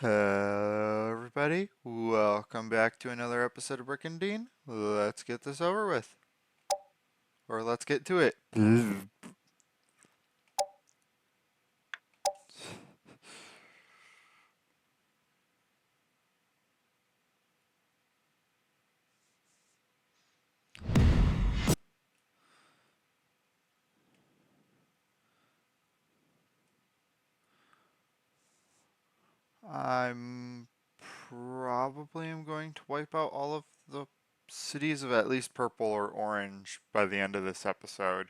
Hello, everybody. Welcome back to another episode of Brigandine. Let's get this over with. Or let's get to it. I'm probably am going to wipe out all of the cities of at least purple or orange by the end of this episode.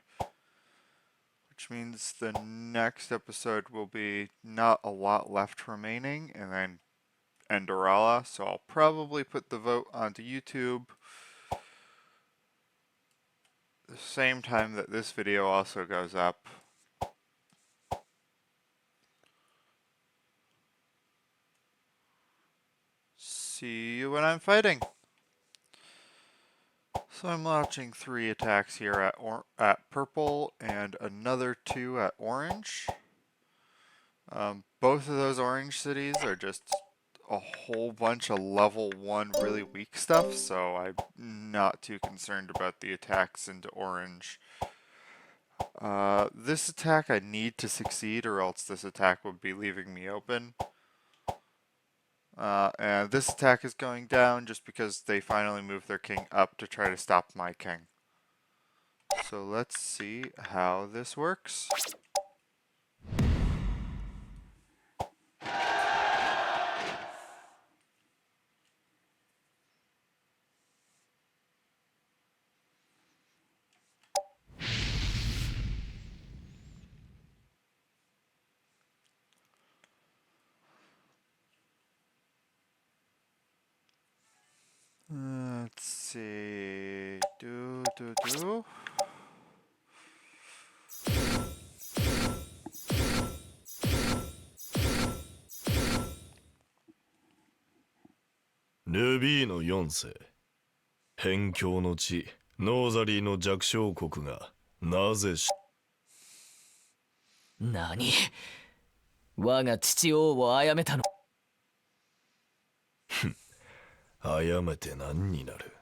Which means the next episode will be not a lot left remaining, and then Endrala, so I'll probably put the vote onto YouTube the same time that this video also goes up. See you when I'm fighting. So I'm launching 3 attacks here at purple and another 2 at orange. Both of those orange cities are just a whole bunch of level 1 really weak stuff, so I'm not too concerned about the attacks into orange. This attack I need to succeed, or else this attack would be leaving me open. And this attack is going down just because they finally moved their king up to try to stop my king. So let's see how this works. Let's see. Do. ルビーの4世辺境の地ノーザリーの弱小国がなぜ何我が父王を殺めたの殺めて何になる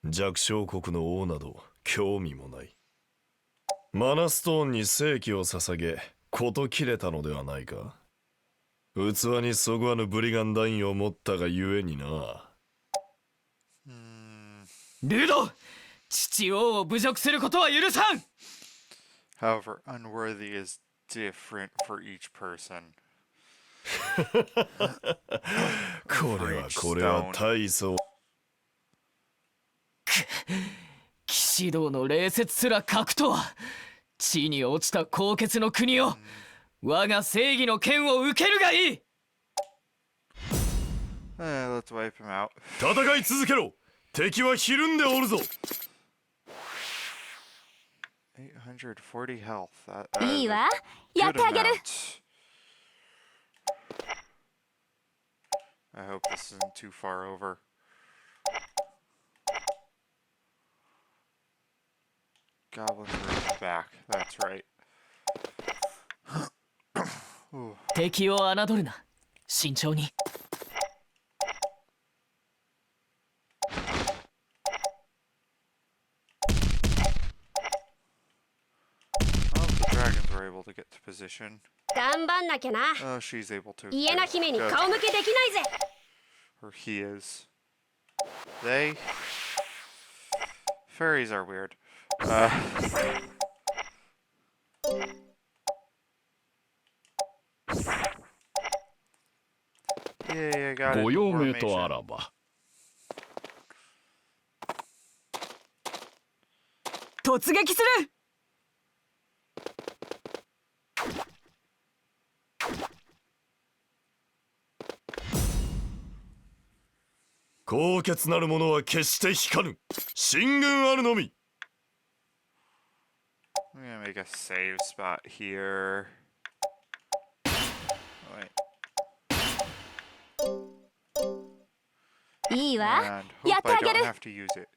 弱小国の王など興味もないマナストーンに聖気を捧げ事切れたのではないか器にそぐわぬブリガンダインを持ったがゆえになルド父王を侮辱することは許さん However, unworthy is different for each person. これは大層騎士道の礼節すら欠くとは地に落ちた高潔の国を我が正義の剣を受けるがいい Let's wipe him out. 戦い続けろ敵はひるんでおるぞ840 health. いいわ、やってあげる。I hope this isn't too far over. Goblins are back. That's right. 敵を侮るな慎重に Dragons were able to get to position. 頑張んなきゃな。 Oh, she's able to. 家な姫に顔向けできないぜ。 Or he is. They. Fairies are weird. Yay, I got it. ご用命とあらば突撃する高潔なる者は決して引かぬ進軍あるのみ I'm gonna make a save spot here. Oh, wait. いいわ、 And やっ hope て I あげ don't る。 have to use it.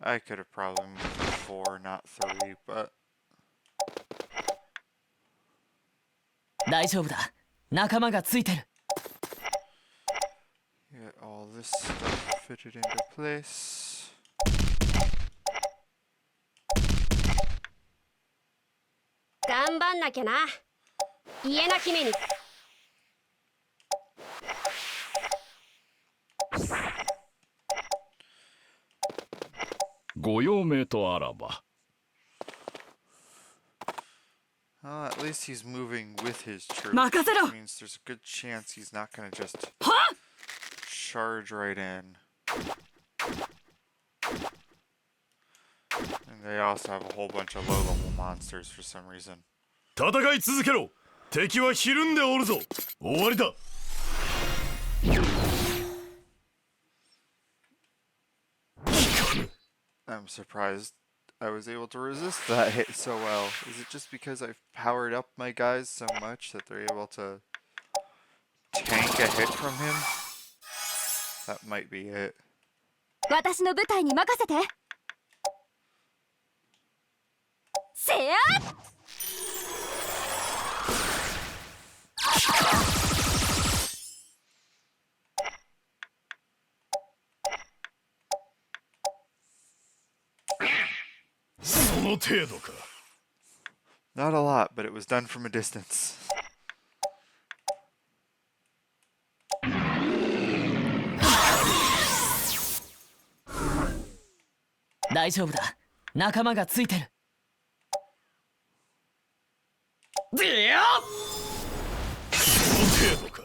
I could have probably moved 4, not 3, but 大丈夫だ。仲間がついてる。 get all this stuff fitted into place. 頑張んなきゃな。家な姫に。ご用命とあらば。 Well, at least he's moving with his troops, 任せろ。 which means there's a good chance he's not gonna just は charge right in. And they also have a whole bunch of low-level monsters for some reason. 戦い続けろ。敵はひるんでおるぞ。終わりだ。 I'm surprised I was able to resist that hit so well. Is it just because I've powered up my guys so much that they're able to tank a hit from him? That might be it. 私の部隊に任せて。せや。 その程度か。 Not a lot, but it was done from a distance. 大丈夫だ。仲間がついてる。でやっ。 その程度か。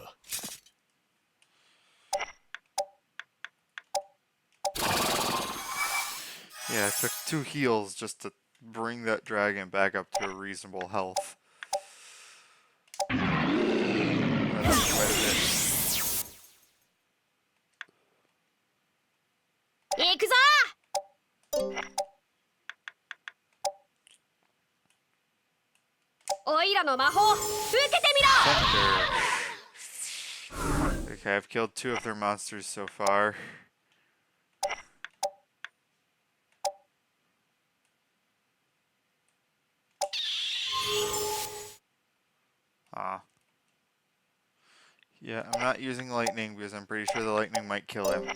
Yeah, it took 2 heals just to bring that dragon back up to a reasonable health. That's quite a bit. 行くぞ。おいらの魔法受けてみろ。 Thunder. Okay, I've killed 2 of their monsters so far. Ah. Yeah, I'm not using lightning because I'm pretty sure the lightning might kill him.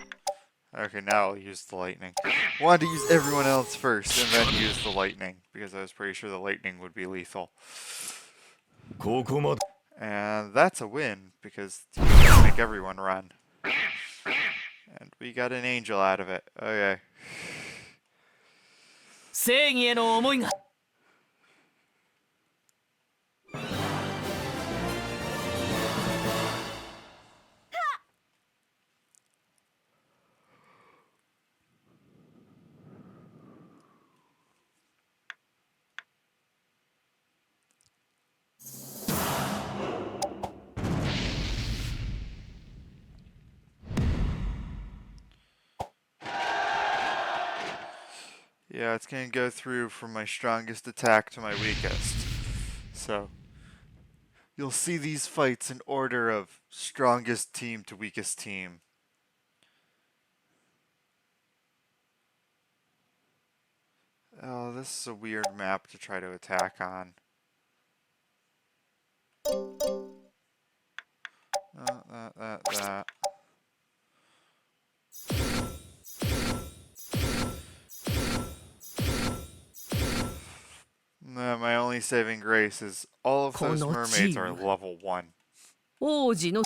Okay, now I'll use the lightning. Wanted to use everyone else first and then use the lightning because I was pretty sure the lightning would be lethal. ここまで。 And that's a win because you can make everyone run. And we got an angel out of it. Okay. 正義への思いが。 Yeah, it's going to go through from my strongest attack to my weakest. So, you'll see these fights in order of strongest team to weakest team. Oh, this is a weird map to try to attack on. That. No, my only saving grace is all of those mermaids are level 1. 王子の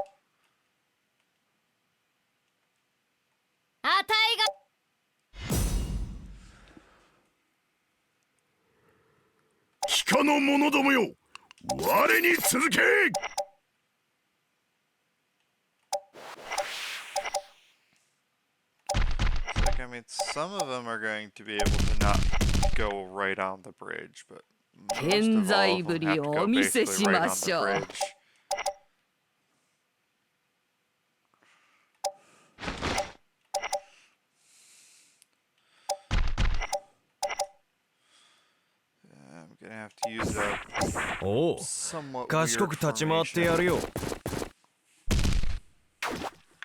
あたいが 皮下の者どもよ、我に続け。 Like, I mean, some of them are going to be able to not go right on the bridge, but most of all of them have to go 健在ぶりをお見せし basically right ま on し the ょう。 bridge. I'm gonna have to use a おう、 somewhat 賢 weird く立ち回ってやる formation. よ。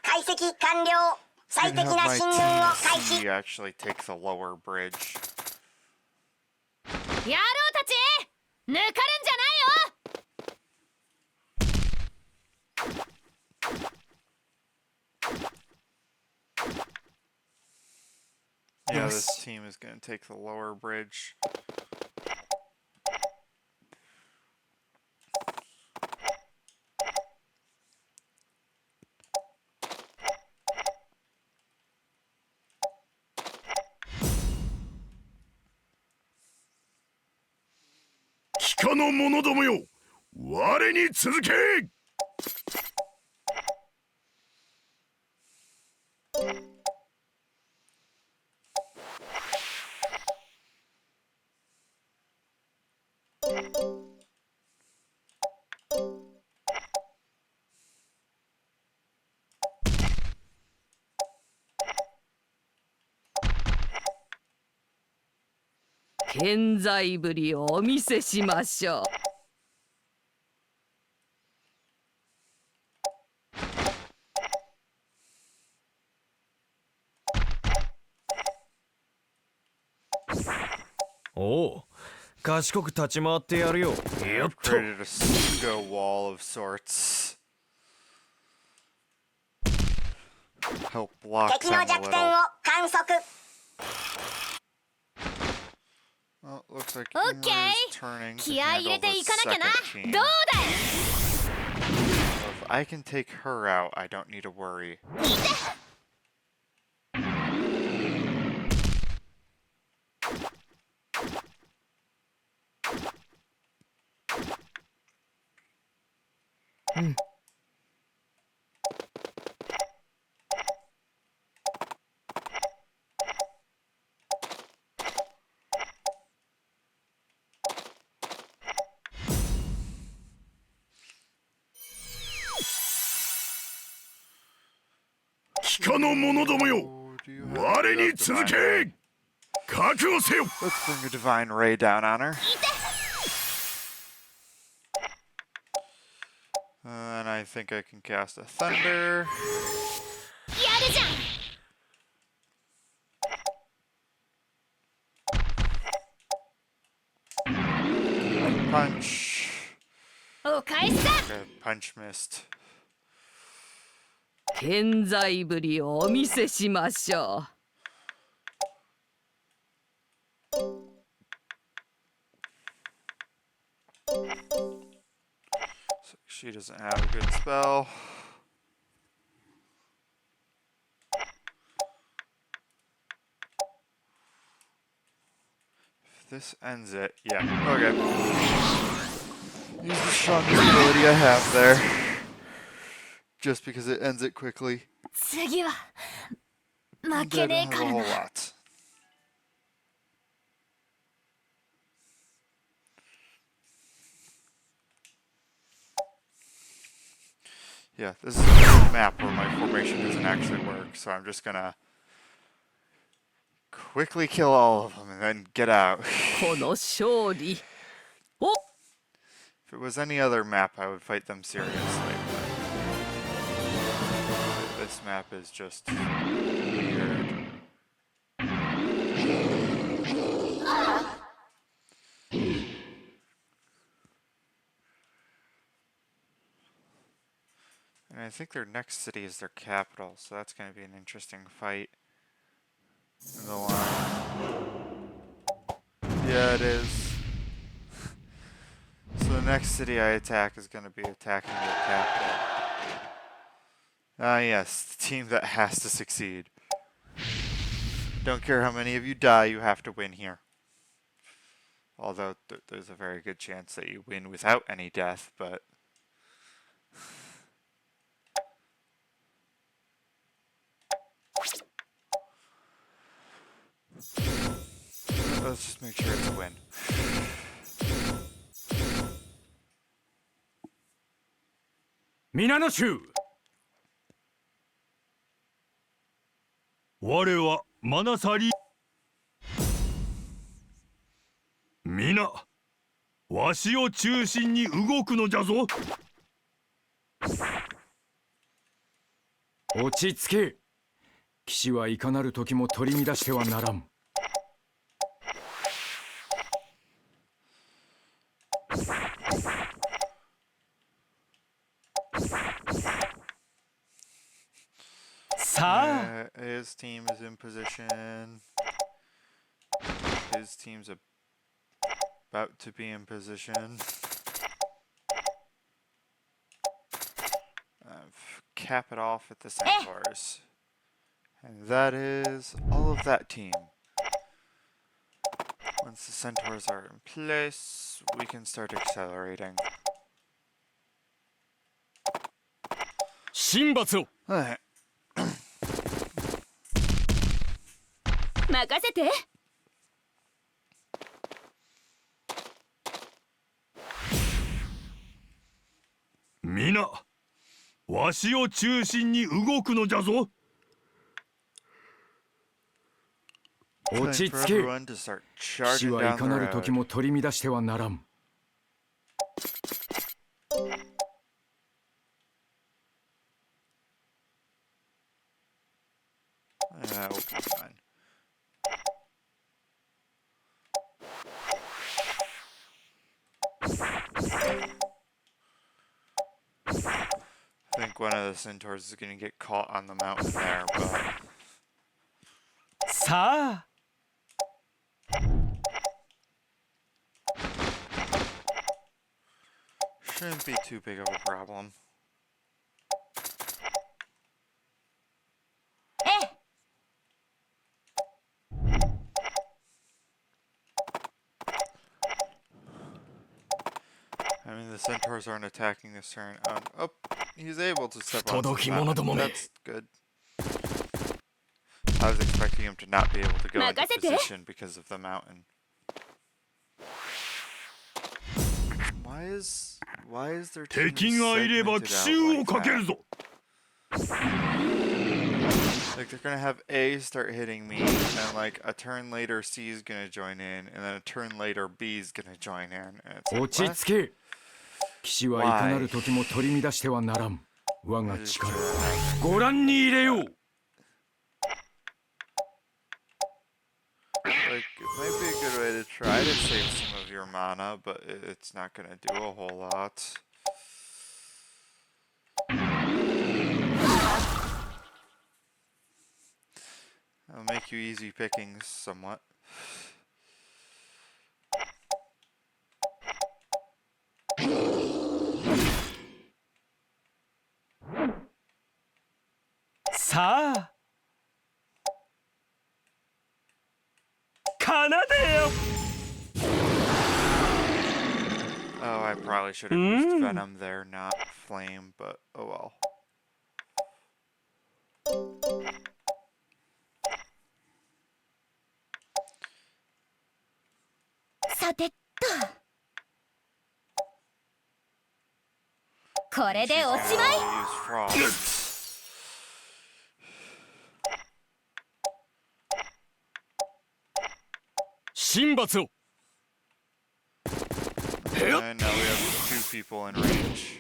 解析完了。最適な進軍を開始。you actually take the lower bridge. 野郎たち抜かるんじゃないよ。 Yeah, this team is going to take the lower bridge. Kika no mono domo yo, ware ni tsuzuke! 健在ぶりをお見せしましょう。おう、賢く立ち回ってやるよ。やっ I've と。 created a pseudo wall of sorts. Help block 敵の them a 弱点を little. 観測。 Well, it looks like Okay. Imra is turning to 気合い入れ handle て the いかなきゃな。 second team. どうだい。 So if I can take her out, I don't need to worry. Kika no mono domo yo, Oh, do you have ware ni enough divine ray? tsuzuke! 覚悟せよ! Let's bring a divine ray down on her. And I think I can cast a thunder. やるじゃん。 Punch. お返しだ。 Okay, punch missed. 健在ぶりをお見せしましょう。 So she doesn't have a good spell. If this ends it, yeah, okay. Use the strongest ability I have there. Just because it ends it quickly. 次は負 I け don't ねえ have か a ら whole な。 lot. Yeah, this is a map where my formation doesn't actually work, so I'm just gonna quickly kill all of them and then get out. この勝利。お If it was any other map, I would fight them seriously. But this map is just weird. And I think their next city is their capital, so that's going to be an interesting fight. In the line. Yeah, it is. So the next city I attack is going to be attacking their capital. Ah, yes, the team that has to succeed. Don't care how many of you die, you have to win here. Although there's a very good chance that you win without any death, but... Let's just make sure it's a win. 皆の衆、我はマナサリ。皆、わしを中心に動くのじゃぞ。落ち着け。騎士はいかなる時も取り乱してはならん。さあ His team is in position. His team's about to be in position. Cap it off at the centaurs. And that is all of that team. Once the centaurs are in place, we can start accelerating. 神罰を Alright. 任せて。皆わしを中心に動くのじゃぞ。落ち Time 着 for け。 everyone to start 騎士 charging はい down か the なる時 road. も取り乱してはならん。We'll be fine. I think one of the centaurs is going to get caught on the mountain there, but さあ shouldn't be too big of a problem. ええ。 I mean, the centaurs aren't attacking this turn. Oh, he's able to step on Todoki some mountain. mono domo me. That's good. I was expecting him to not be able to go into Makasete. position because of the mountain. Why is their team 敵がいれば segmented 奇 out 襲を like かけ that? るぞ。 Like they're gonna have A start hitting me, and then like a turn later C is gonna join in, and then a turn later B is gonna join in. And it's 落 like, ち what? 着け。騎士はいかなる時も取り乱してはならん。我が Just, 力。ご覧に入れよう。 like, it might be a good way to try to save some of your mana, but it's not gonna do a whole lot. It'll make you easy pickings somewhat. さあ奏でよ Oh, I probably should have used Venom there, not Flame, but oh well. さてっと。これでおしまい。 Use Frost. 神罰を And now we have 2 people in range.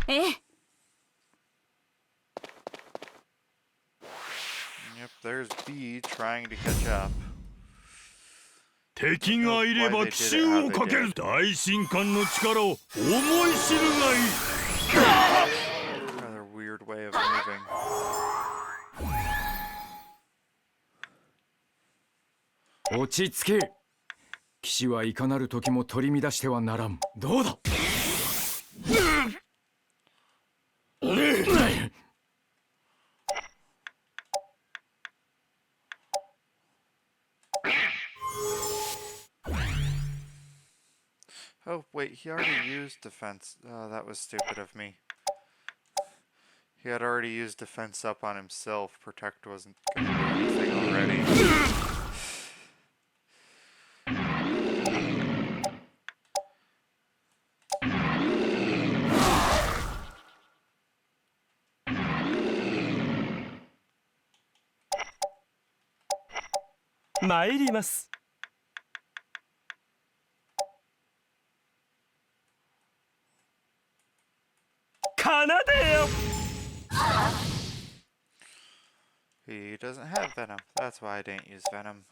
ええ。 Yep, there's B trying to catch up. 敵がいれば奇襲をかける。大神官の力を思い知るがいい。 Rather weird way of moving. 落ち着け。騎士はいかなる時も取り乱してはならん。どうだ。Oh, wait, he already used defense. Oh, that was stupid of me. He had already used defense up on himself. Protect wasn't going to do anything already. He doesn't have venom. That's why I didn't use venom.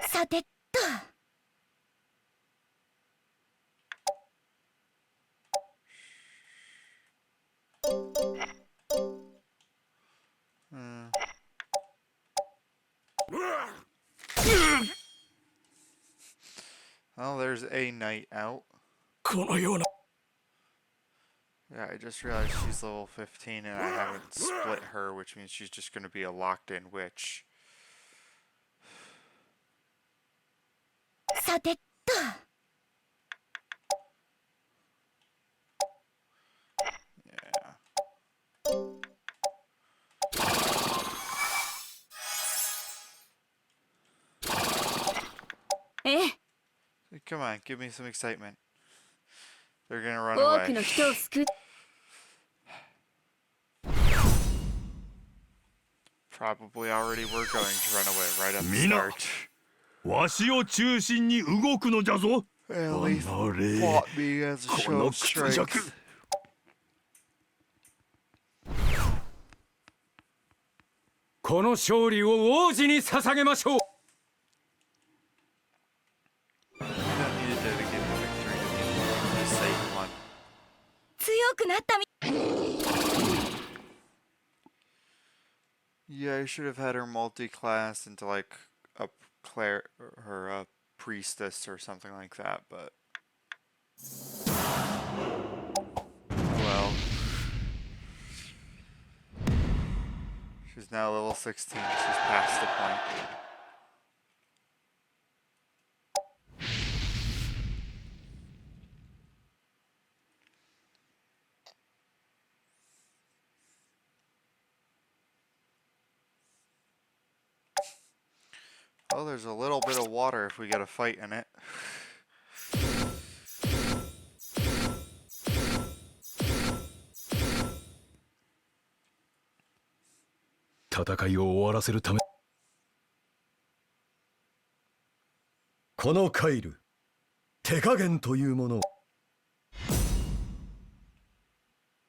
さてっと。Hmm. Well, there's a night out. このような Yeah, I just realized she's level 15 and I haven't split her, which means she's just going to be a locked-in witch. さてっと。 Yeah. ええ、 Come on, give me some excitement. They're gonna run 多く away. の人を救う。 Probably already were going to run away right at the Mina. start. わしを中心に動くのじゃぞ。 At least fought me as a show of strength. この勝利を王子に捧げましょう。 You don't need to dedicate the victory to me. Just say you won. 強くなったみ。 Yeah, I should have had her multi-class into like a her a priestess or something like that, but well, she's now level 16. She's past the point. Oh, there's a little bit of water if we get a fight in it. 戦いを終わらせるためこのカイル手加減というもの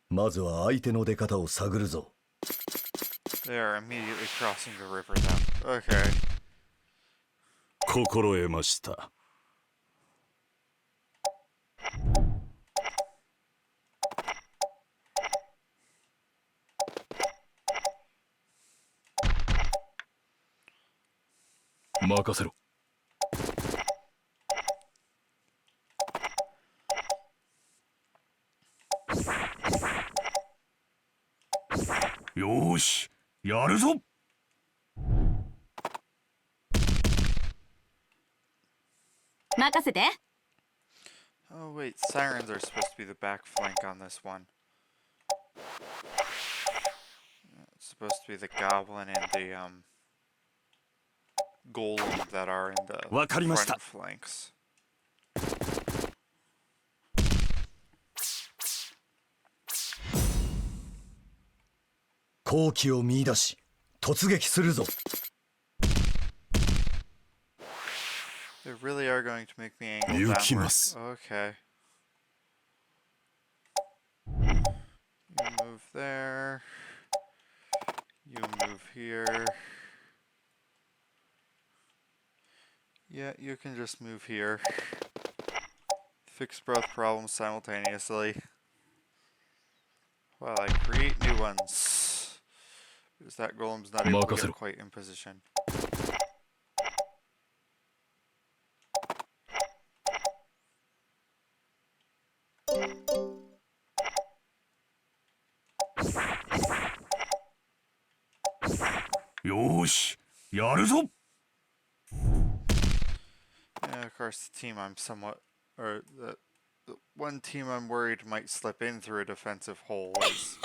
まずは相手の出方を探るぞ They are immediately crossing the river now. Okay. 心得ました。 任せろ よーし、やるぞ。 任せて。 Oh wait, sirens are supposed to be the back flank on this one. It's supposed to be the goblin and the golem that are in the わかりました。 front flanks. 好機を見出し突撃するぞ They really are going to make me angle 行 downward. きます。 Okay. You move there. You move here. Yeah, you can just move here. Fix both problems simultaneously. While I create new ones. Because that golem's not able to get quite in position. Yeah, of course, the team I'm somewhat, or the one team I'm worried might slip in through a defensive hole is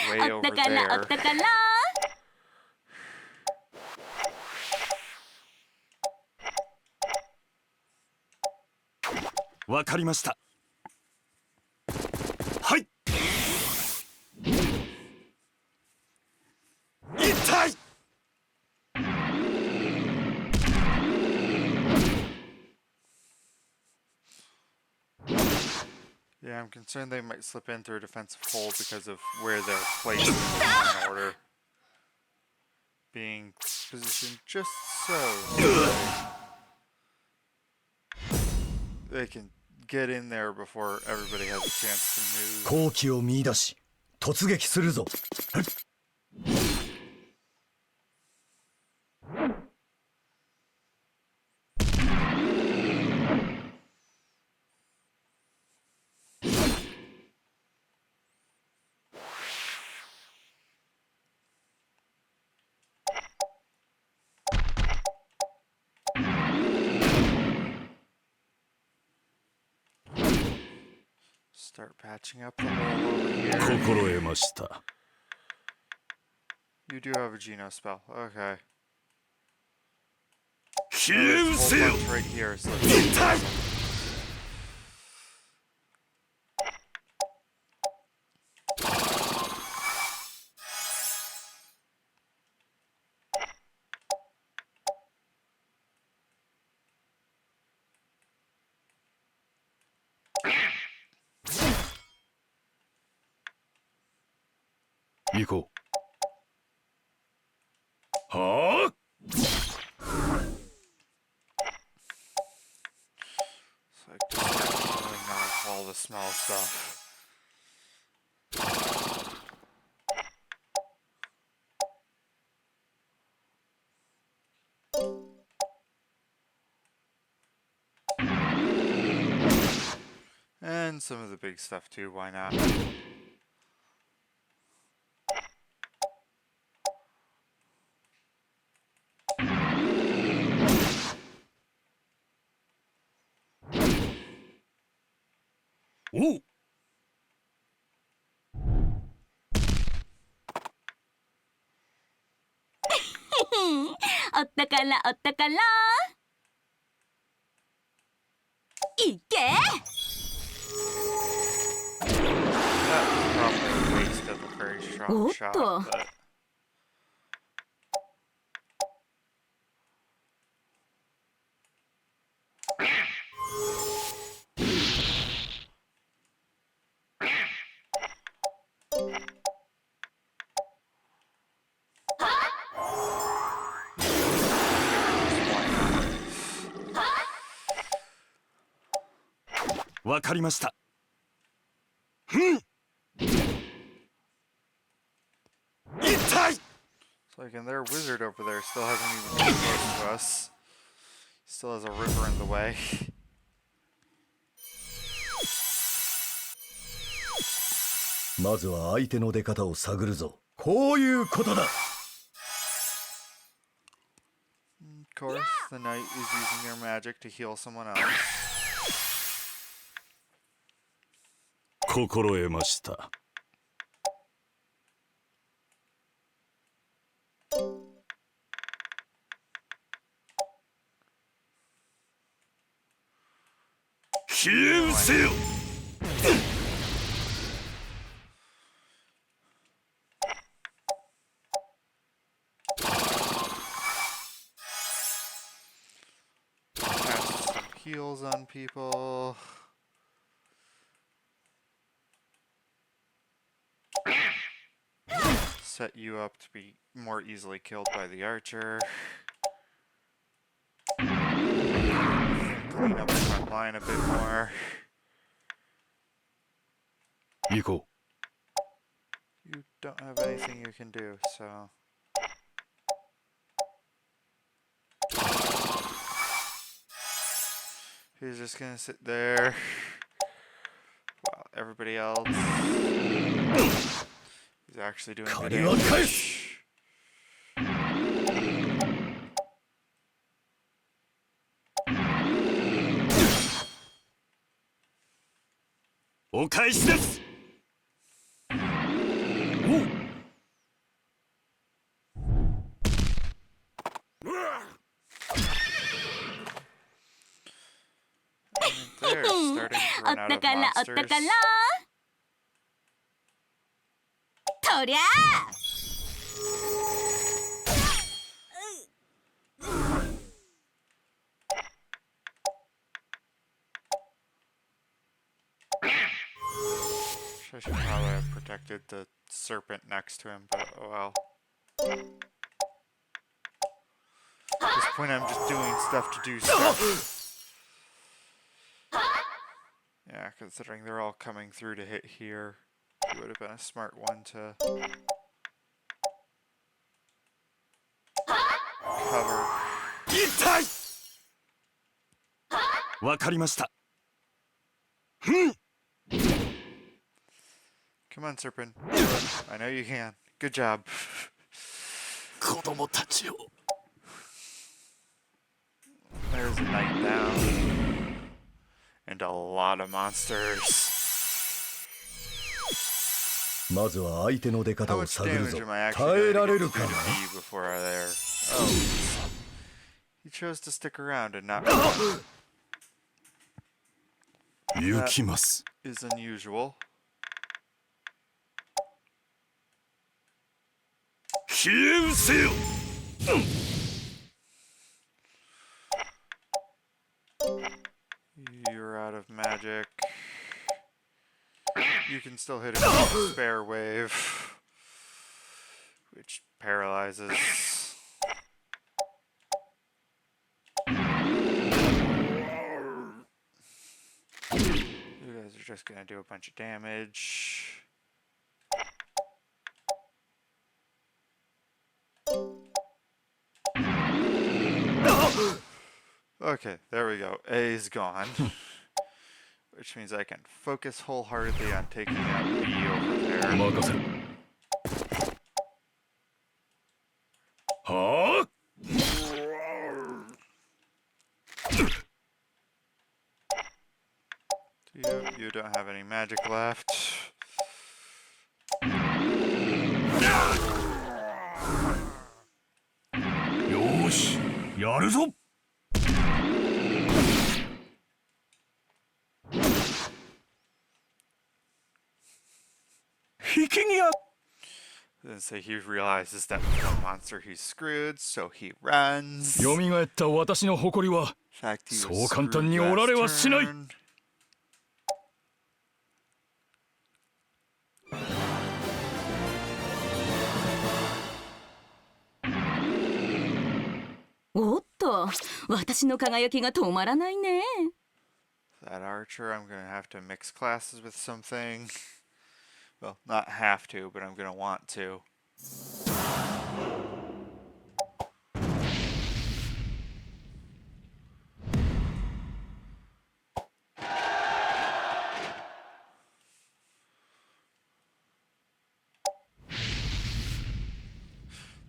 way お over ったかな、お there. ったかな。 わかりました。はい。痛い。 Okay. Yeah, I'm concerned they might slip in through a defensive hole because of where they're placed in the order. Being positioned just so they can get in there before everybody has a chance to move. 好機を見出し突撃するぞ。 Start patching up the hole over here. 心得ました。 You do have a Geno spell. Okay. 消 There's え a 失 whole せよ。 bunch right here, so let's行こう。はあ。 So I just start killing off all the small stuff. And some of the big stuff too, why not? Oh! おったからおったからいけ That was probably a waste of a very strong shot, Otto. but... Why not? わかりました。 It's like, and their wizard over there still hasn't even been close to us. Still has a river in the way. まずは相手の出方を探るぞ。こういうことだ。 Of course, the knight is using their magic to heal someone else. 心得ました。 消え失せよ。 Cast some heals on people. Set you up to be more easily killed by the archer. Clean up the front line a bit more. 行こ You don't have anything you can do, so... He's just gonna sit there while everybody else is actually doing good 借りは返す。 damage. う。お返しです。おう。 They're starting to お run っ out た of からおった monsters. からとりゃあ Cast I should probably have protected the serpent next to him, but oh well. At this point, I'm just doing stuff to do stuff. Yeah, considering they're all coming through to hit here, it would have been a smart one to cover. 痛い。わかりました。 Come on, serpent. I know you can. Good job. 子供たちを There's a knight down. And a lot of monsters. まずは相手の出方 How を much 探る damage ぞ am I 耐 actually えら going れ to るかな be before there? Oh. He chose to stick around and not 行きます。 is unusual. 消え失せよ。 You're out of magic. You can still hit him with a spare wave, which paralyzes. You guys are just gonna do a bunch of damage. Okay, there we go. A is gone. Which means I can focus wholeheartedly on taking out B over there. 任せるはあ You don't have any magic left. よーし、やるぞ。 引き際。 Then say he realizes that with one monster he's screwed, so he runs. 蘇った私の誇りは In fact, he was そう簡単 screwed に折られは last しない。 turn. .私の輝きが止まらないね。 That archer, I'm gonna have to mix classes with something. Well, not have to, but I'm gonna want to.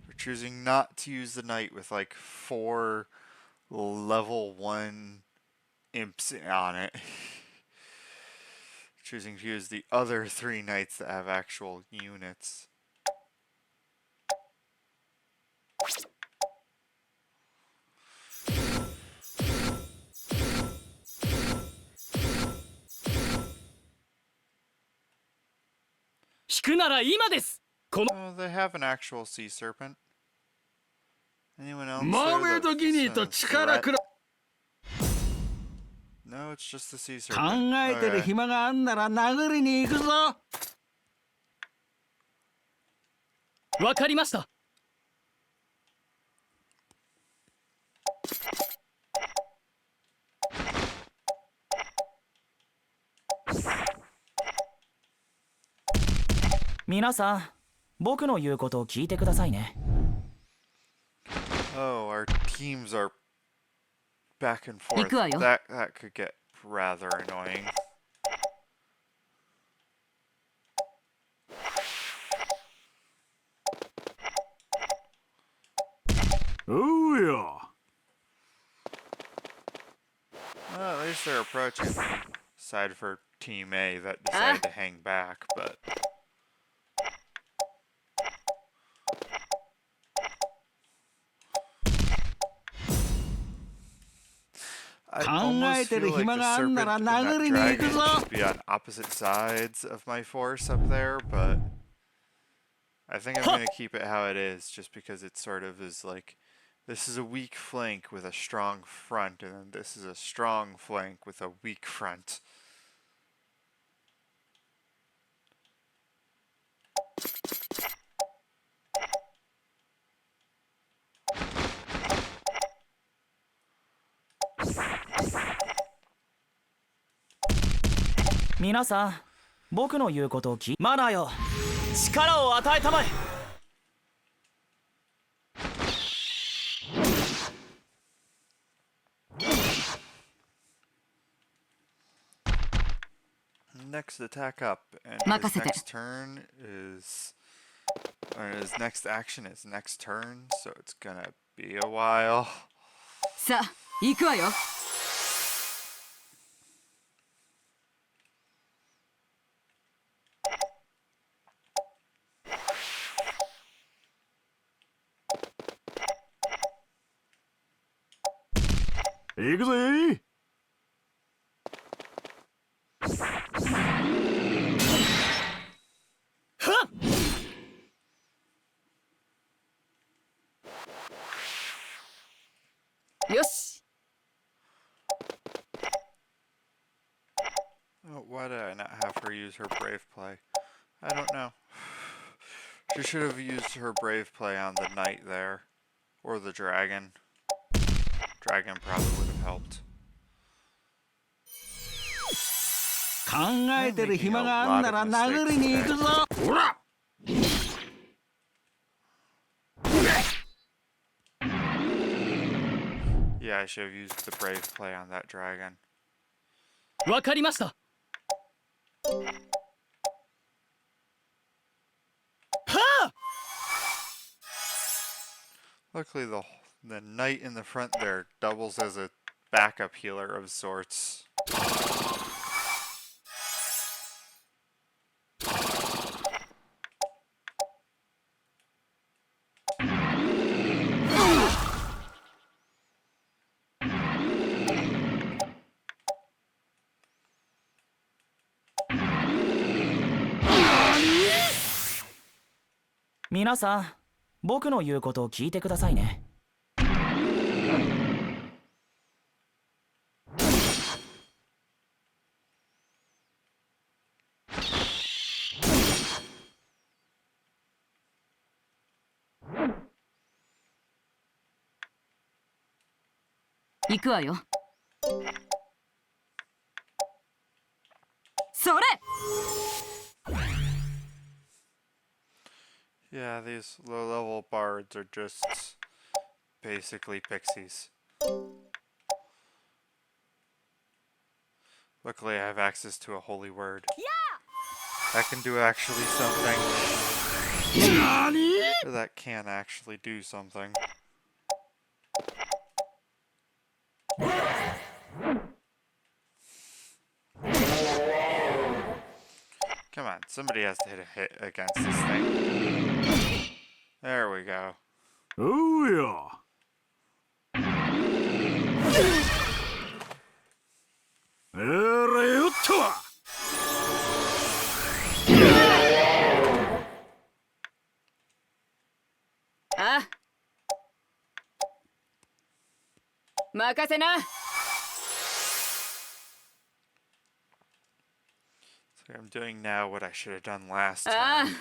We're choosing not to use the knight with like 4 level 1 imps on it. Choosing to use the other 3 knights that have actual units. Oh, they have an actual sea serpent. Anyone else? 豆 there 時に that's と a 力 threat? くら No, it's just the sea 考 serpent. えてる Okay. 暇があんなら殴りに行くぞ。わかりました。皆さん、僕の言うことを聞いてくださいね。 Oh, our teams are back and 行 forth. くわよ。 That could get rather annoying. Oh yeah. Well, at least they're approaching. Aside for Team A that decided to hang back, but I almost feel like the serpent and that dragon should be on opposite sides of my force up there, but I think I'm going to keep it how it is, just because it sort of is like, this is a weak flank with a strong front, and then this is a strong flank with a weak front. 皆さん、僕の言うことをマナーよ、力を与えたまえ。Next attack up, and his 任せて。 next turn is, or his next action is next turn, so it's gonna be a while. さあ行くわよ。行くぜ。よし。 Oh, why did I not have her use her brave play? I don't know. She should have used her brave play on the knight there, or the dragon. Dragon probably would have helped. 考えてる暇があんなら殴りに行くぞ。ほら。 Yeah, I should have used the brave play on that dragon. わかりました。 Luckily, the knight in the front there doubles as a backup healer of sorts. Nani?皆さん、僕の言うことを聞いてくださいね。行くわよ。それ。 Yeah, these low-level bards are just basically pixies. Luckily, I have access to a holy word. That can do actually something. Or that can actually do something. Come on, somebody has to hit a hit against this thing. There we go. Oh yeah. よっと。 あ、任せな。 So I'm doing now what I should have done last あ time.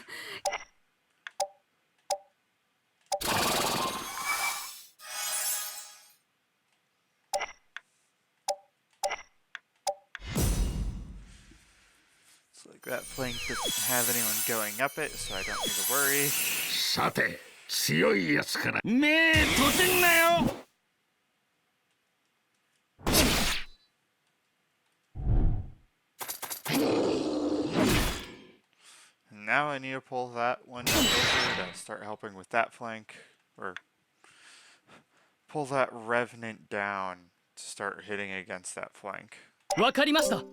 It's like that flank doesn't have anyone going up it, so I don't need to worry. さて、強いやつから目閉じんなよ。 And now I need to pull that one over to start helping with that flank, or pull that revenant down to start hitting against that flank. わかりました。 は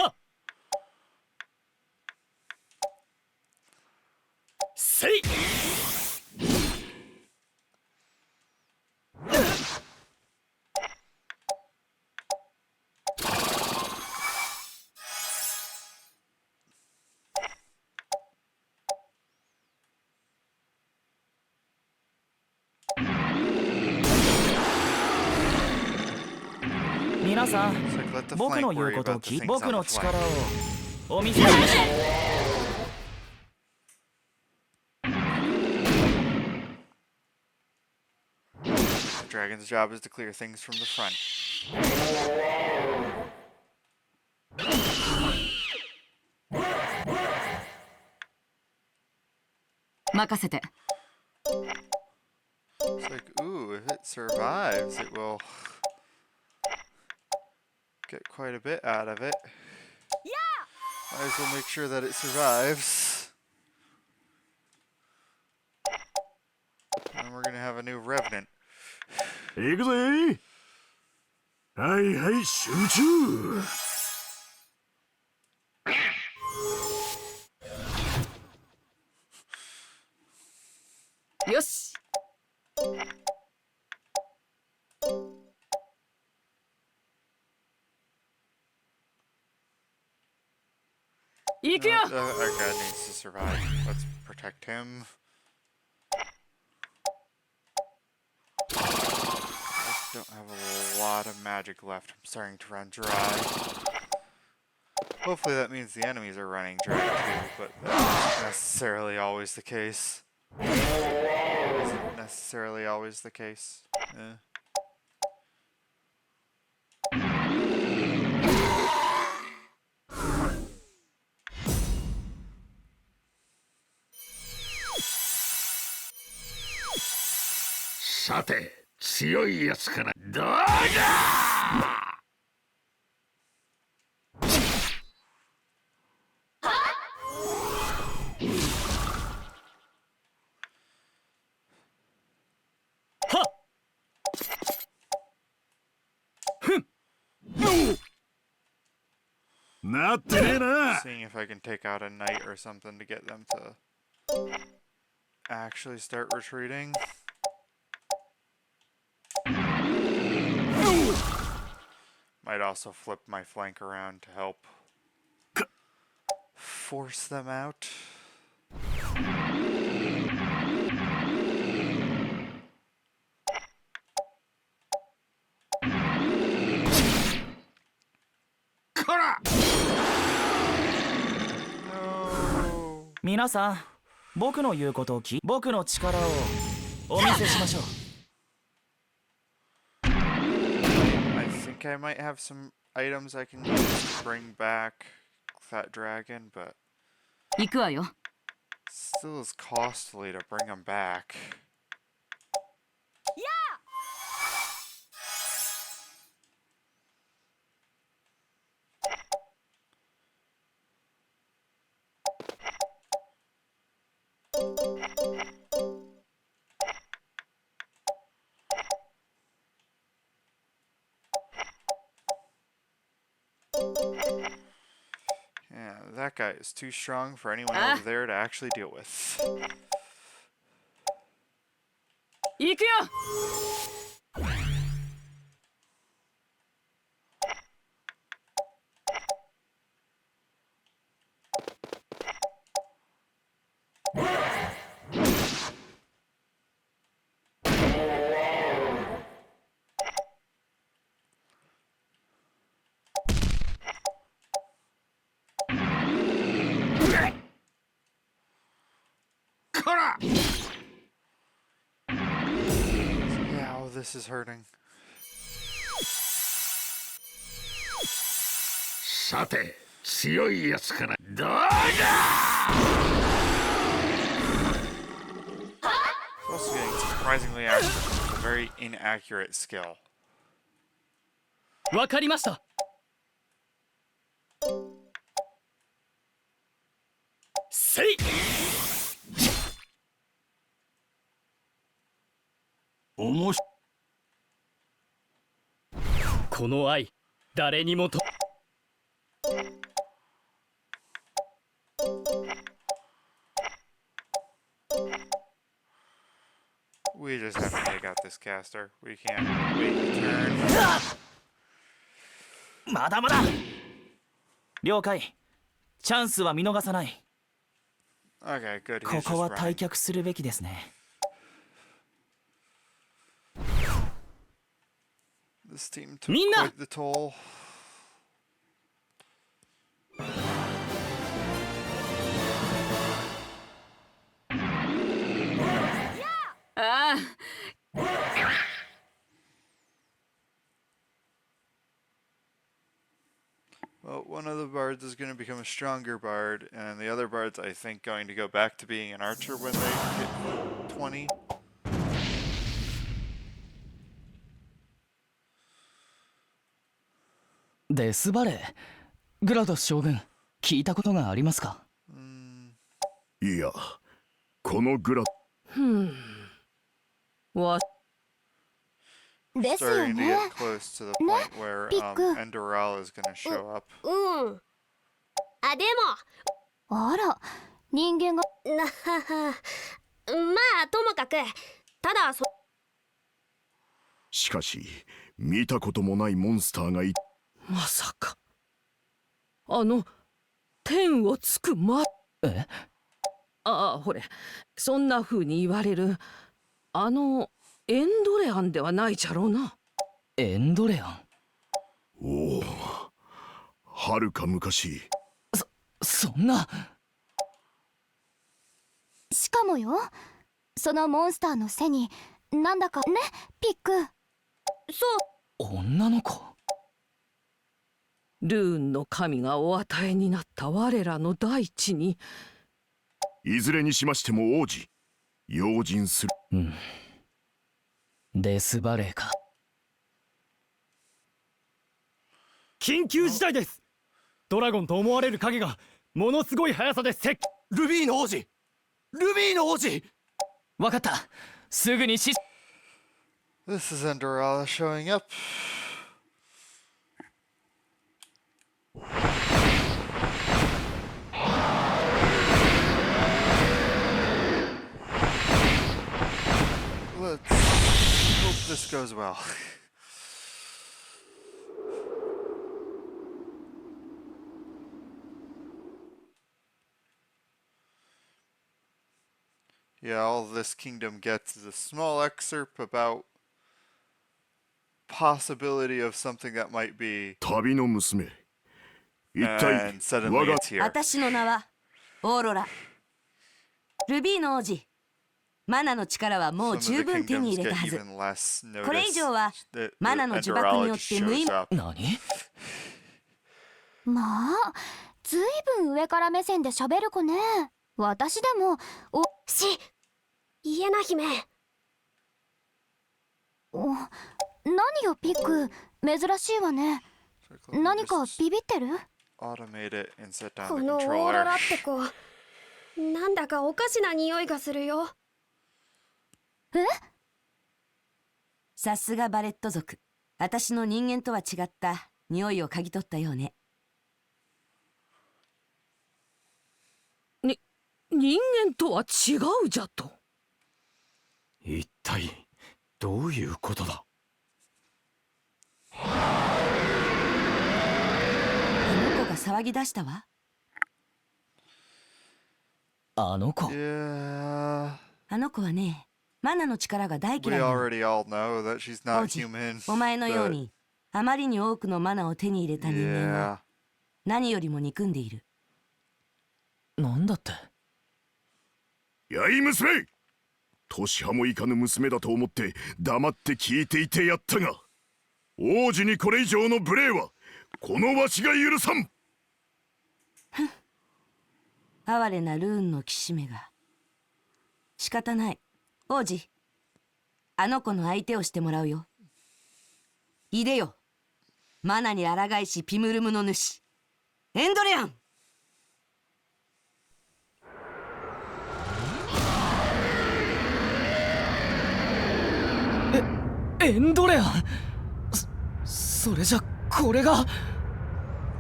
っ。せい。 So 皆さん It's like let the 僕 flank の言う worry ことを about the 聞い things 僕 on の the 力 flank. をお見せしましょう The dragon's job is to clear things from the front. 任せて。 It's like, ooh, if it survives, it will get quite a bit out of it. Might as well make sure that it survives. And we're gonna have a new revenant. 行くぜ。はいはい集中。よし。行くよ。 Our guy needs to survive. Let's protect him. I don't have a lot of magic left. I'm starting to run dry. Hopefully that means the enemies are running dry too, but that's not necessarily always the case. Isn't necessarily always the case. Eh. さて強いやつからどうだ。なってねえな。 Seeing if I can take out a knight or something to get them to actually start retreating. Might also flip my flank around to help force them out. No. 皆さん僕の言うことを聞い僕の力をお見せしましょう I think I might have some items I can use to bring back that dragon, but 行くわよ。 still is costly to bring him back. Yeah, that guy is too strong for anyone over there to actually deal with. 行くよ。 Yeah, oh, this is hurting. さて強いやつからどうだ。 It's also getting surprisingly accurate. It's a very inaccurate skill. わかりましたせい面白この愛誰にもと We just have to take out this caster. We can't wait a turn. まだまだ了解チャンスは見逃さない Okay, good. こ He's こ just は running. 退却するべきですね This This team took みんな quite the toll. ああ Well, one of the bards is going to become a stronger bard, and the other bard's, I think, going to go back to being an archer when they hit 20. デスバレー。グラドス将軍、聞いたことがありますか？いや、このグラわ ですよ Starting to ね get close to the point where Endrala is going to show up. うんあでもあら人間がまあともかくただしかし見たこともないモンスターがいまさかあの天をつくまえ？ああほれそんな風に言われるあのエンドレアンではないじゃろうな。エンドレアン。おお、はるか昔。そんな。しかもよそのモンスターの背になんだかねピックそう女の子。ルーンの神がお与えになった我らの大地にいずれにしましても王子用心する。うん。デスバレーか。緊急事態です。ドラゴンと思われる影がものすごい速さでルビーの王子、ルビーの王子。わかった。すぐにし。 This is Endrala showing up. Let's hope this goes well. Yeah, all this kingdom gets is a small excerpt about possibility of something that might be, 旅の娘。一体 and suddenly 我が it's here. 私の名はオーロラ。ルビーの王子。マナの力はもう Some 十 of the 分手に kingdoms 入れ get たはず。 even less これ以 notice 上は that マナの呪縛によ Endrala って just 無意 shows 味。 up. 何？まあずいぶん上から目線で喋る子ね。私でもイエナ姫何よピック珍しいわね。 So 何か just ビビってる？ automate it and set down こ the のオーロ controller. ラって子なんだかおかしな匂いがするよ。さすがバレット族。私の人間とは違った匂いを嗅ぎ取ったようね。人間とは違うじゃと。一体どういうことだ。あの子が騒ぎ出したわ。あの子。 Yeah, あの子はね、マナの力が大 we 嫌いなの。 already all know that she's 王 not 子、 human. お前のよう but にあまりに多くのマナを手に入れた人間は yeah, 何よりも憎んでいる。なんだって。やい娘。年派もいかぬ娘だと思って黙って聞いていてやったが、王子にこれ以上の無礼はこのわしが許さん。哀れなルーンの騎士めが。仕方ない。王子、あの子の相手をしてもらうよ。いでよ。マナに抗いしピムルムの主、エンドレアン。エンドレアン。それじゃこれが。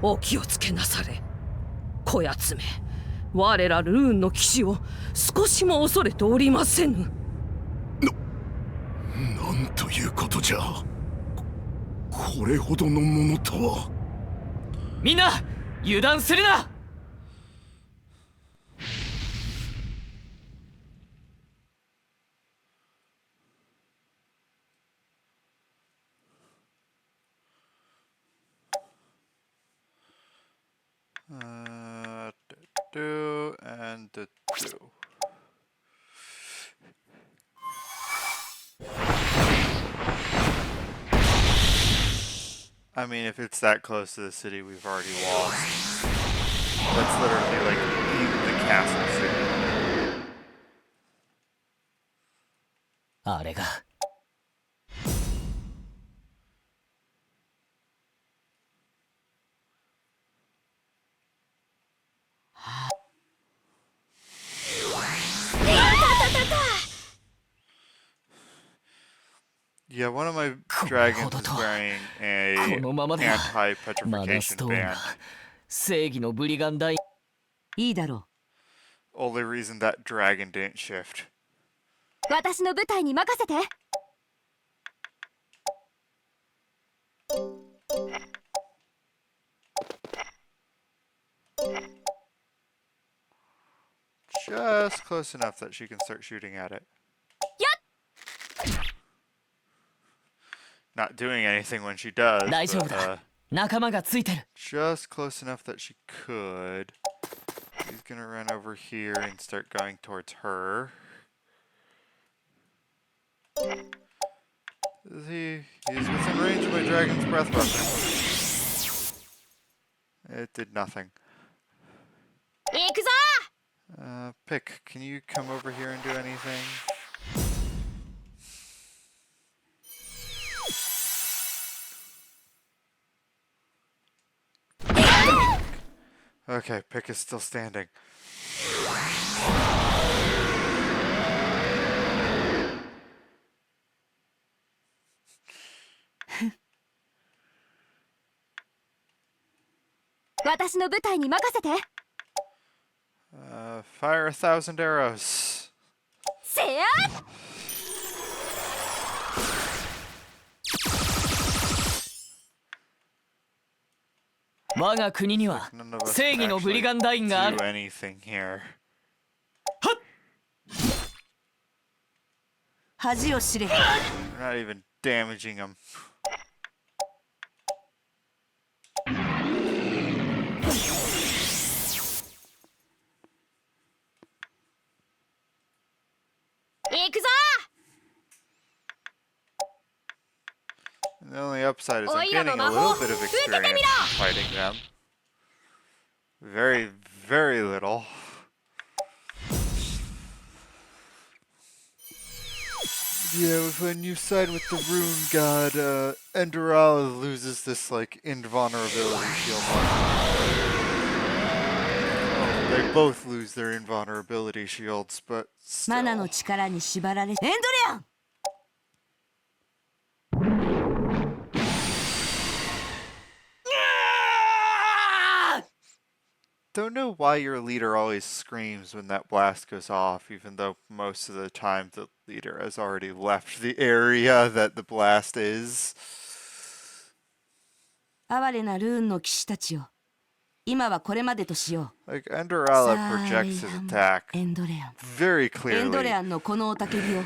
お気をつけなされ。こやつめ、我らルーンの騎士を少しも恐れておりませぬ。なんということじゃ。これほどのものとは。みんな油断するな。And do. I mean, if it's that close to the city, we've already lost. That's literally like in the castle city. あれがYeah, one of my dragons is wearing a このままではマナス anti-petrification トーンが band. 正義のブリガンダインいいだろ Only reason that dragon didn't shift. 私の部隊に任せて。 Just close enough that she can start shooting at it. Not doing anything when she does, 大丈夫 but, だ仲間がついてる just close enough that she could. He's gonna run over here and start going towards her. He's within range of my dragon's breath weapon. It did nothing. 行くぞ。 Pick, can you come over here and do anything? Okay, Pick is still standing. Fire 1,000 arrows. せや。 我が国には None of us 正 can 義のブリ actually ガンダインがあ do る anything here. 恥を知れ We're not even damaging him. 行くぞ。 And the only upside is I'm おいらの getting a 魔法 little bit of 受けてみ experience ろ。 fighting them. Very, very little. Yeah, when you side with the rune god, Endrala loses this, like, invulnerability shield. Oh, they both lose their invulnerability shields, but マナの still. 力に縛られエンドレアン Don't know why your leader always screams when that blast goes off, even though most of the time the leader has already left the area that the blast is. 哀れなルーンの騎士たちよ今はこれまでとしよ Like, う Endrala さあ projects レイ his アン attack エンドレアン very エンドレ clearly. アンのこの雄たけびを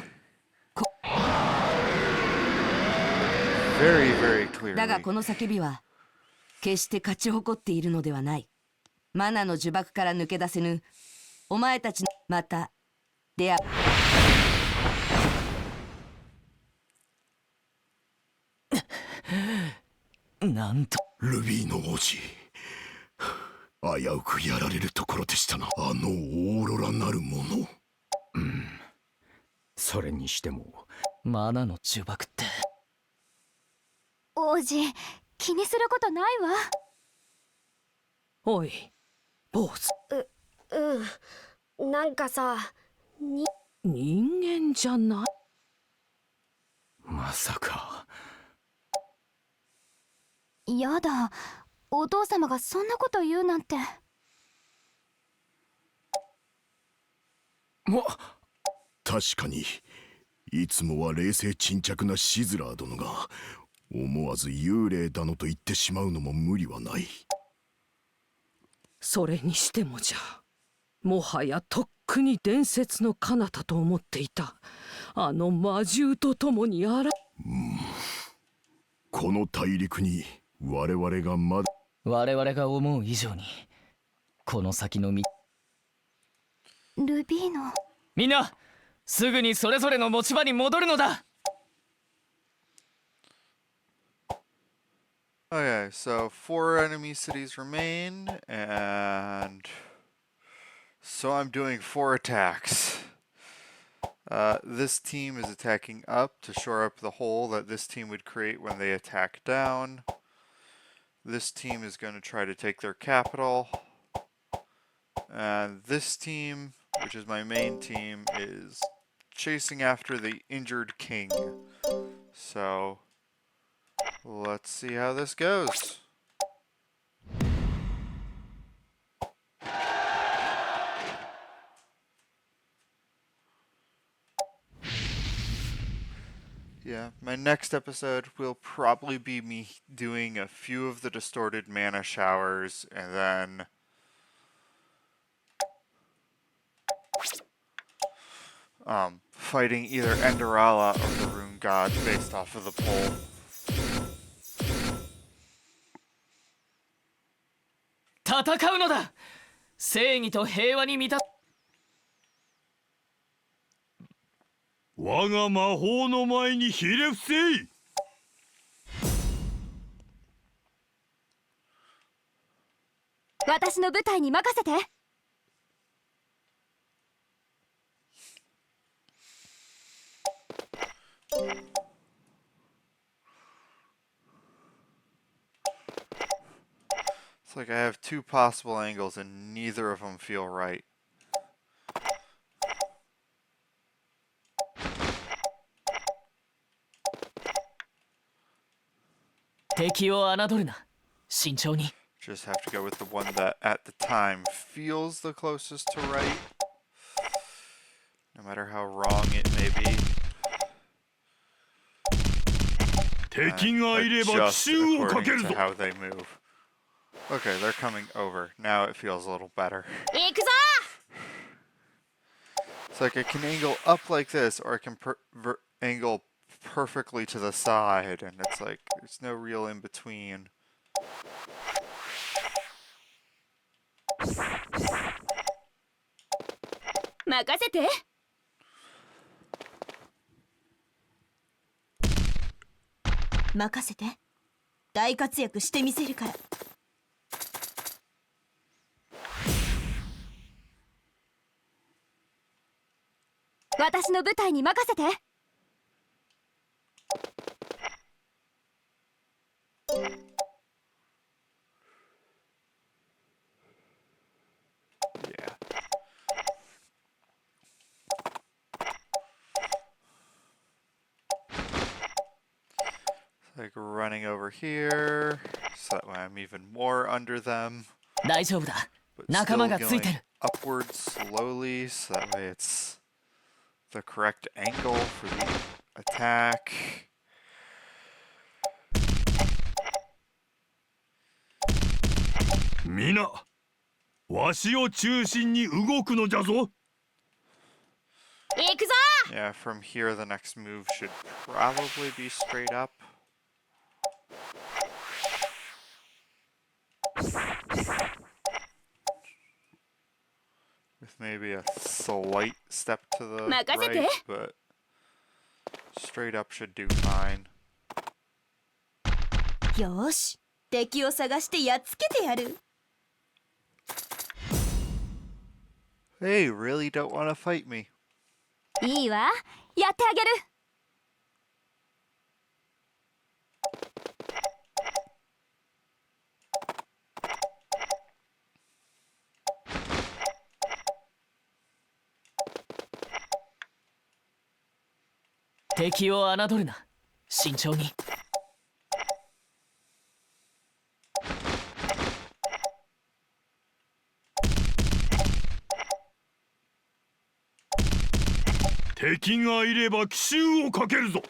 Very, very だが clearly. この叫びは決して勝ち誇っているのではないマナの呪縛から抜け出せぬお前たちのまた出会うなんとルビーの王子危うくやられるところでしたなあのオーロラなるものそれにしてもマナの呪縛って王子、気にすることないわ。おい坊主なんかさ、人間じゃないまさかやだ、お父様がそんなこと言うなんて。確かにいつもは冷静沈着なシズラー殿が思わず幽霊だのと言ってしまうのも無理はないそれにしてもじゃもはやとっくに伝説の彼方と思っていたあの魔獣と共にこの大陸に我々がまだ我々が思う以上にこの先の道。ルビーのみんなすぐにそれぞれの持ち場に戻るのだ。 Okay, so 4 enemy cities remain, and so I'm doing 4 attacks. This team is attacking up to shore up the hole that this team would create when they attack down. This team is going to try to take their capital. And this team, which is my main team, is chasing after the injured king. So let's see how this goes. Yeah, my next episode will probably be me doing a few of the distorted mana showers and then fighting either Endrala or the rune god based off of the poll. 戦うのだ。正義と平和に満た。我が魔法の前にひれ伏せい。私の部隊に任せて。It's like I have 2 possible angles and neither of them feel right. 敵を侮るな。慎重に。 Just have to go with the one that at the time feels the closest to right, no matter how wrong it may be. 敵がいれば奇襲をかける According ぞ。 to how they move. Okay, they're coming over. Now it feels a little better. 行くぞ。 It's like I can angle up like this, or I can angle perfectly to the side, and it's like there's no real in between. 任せて。任せて。大活躍してみせるから。私の部隊に任せて。Yeah. It's like running over here, so that way I'm even more under them. 大丈夫だ。 But 仲 still 間がついて going る。 upwards slowly, so that way it's the correct angle for the attack. 皆、わしを中心に動くのじゃぞ。行くぞ。 Yeah, from here the next move should probably be straight up. With maybe a slight step to the right, but straight up should do fine. よし、敵を探してやっつけてやる。 They really don't want to fight me. いいわ、やってあげる。敵を侮るな。慎重に。敵がいれば奇襲をかけるぞ。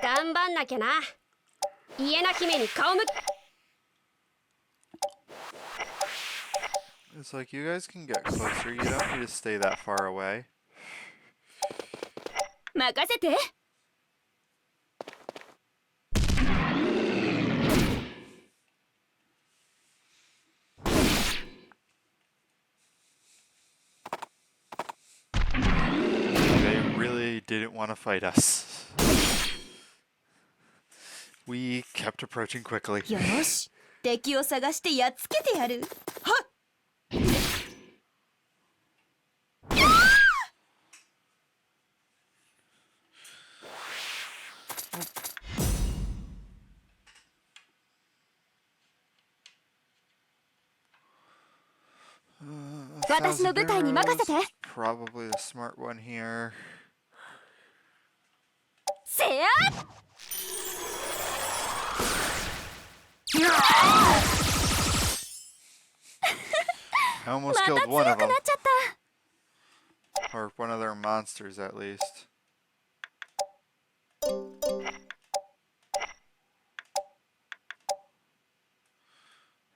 頑張んなきゃな。家な姫に顔向け。 It's like you guys can get closer. You don't need to stay that far away. 任せて。 It's didn't want to fight us. We kept approaching quickly. よし、敵を探してやっつけてやる。はっ。私の部隊に任せて。Probably the smart one here. せや。I almost killed one of them. Or one of their monsters, at least.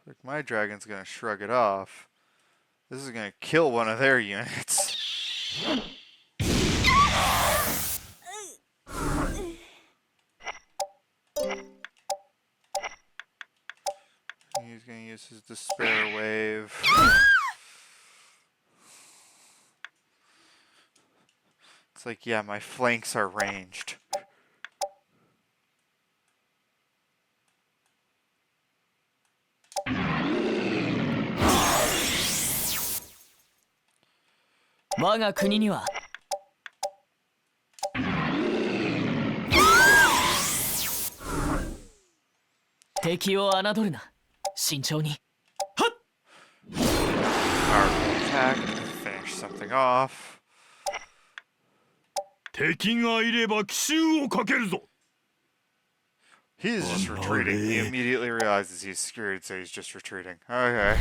Like, my dragon's gonna shrug it off. This is gonna kill one of their units. He's gonna use his despair wave. It's like, yeah, my flanks are ranged. Powerful attack, finish something off. 敵がいれば奇襲をかけるぞ。 He's just retreating. He immediately realizes he's screwed, so he's just retreating. Okay.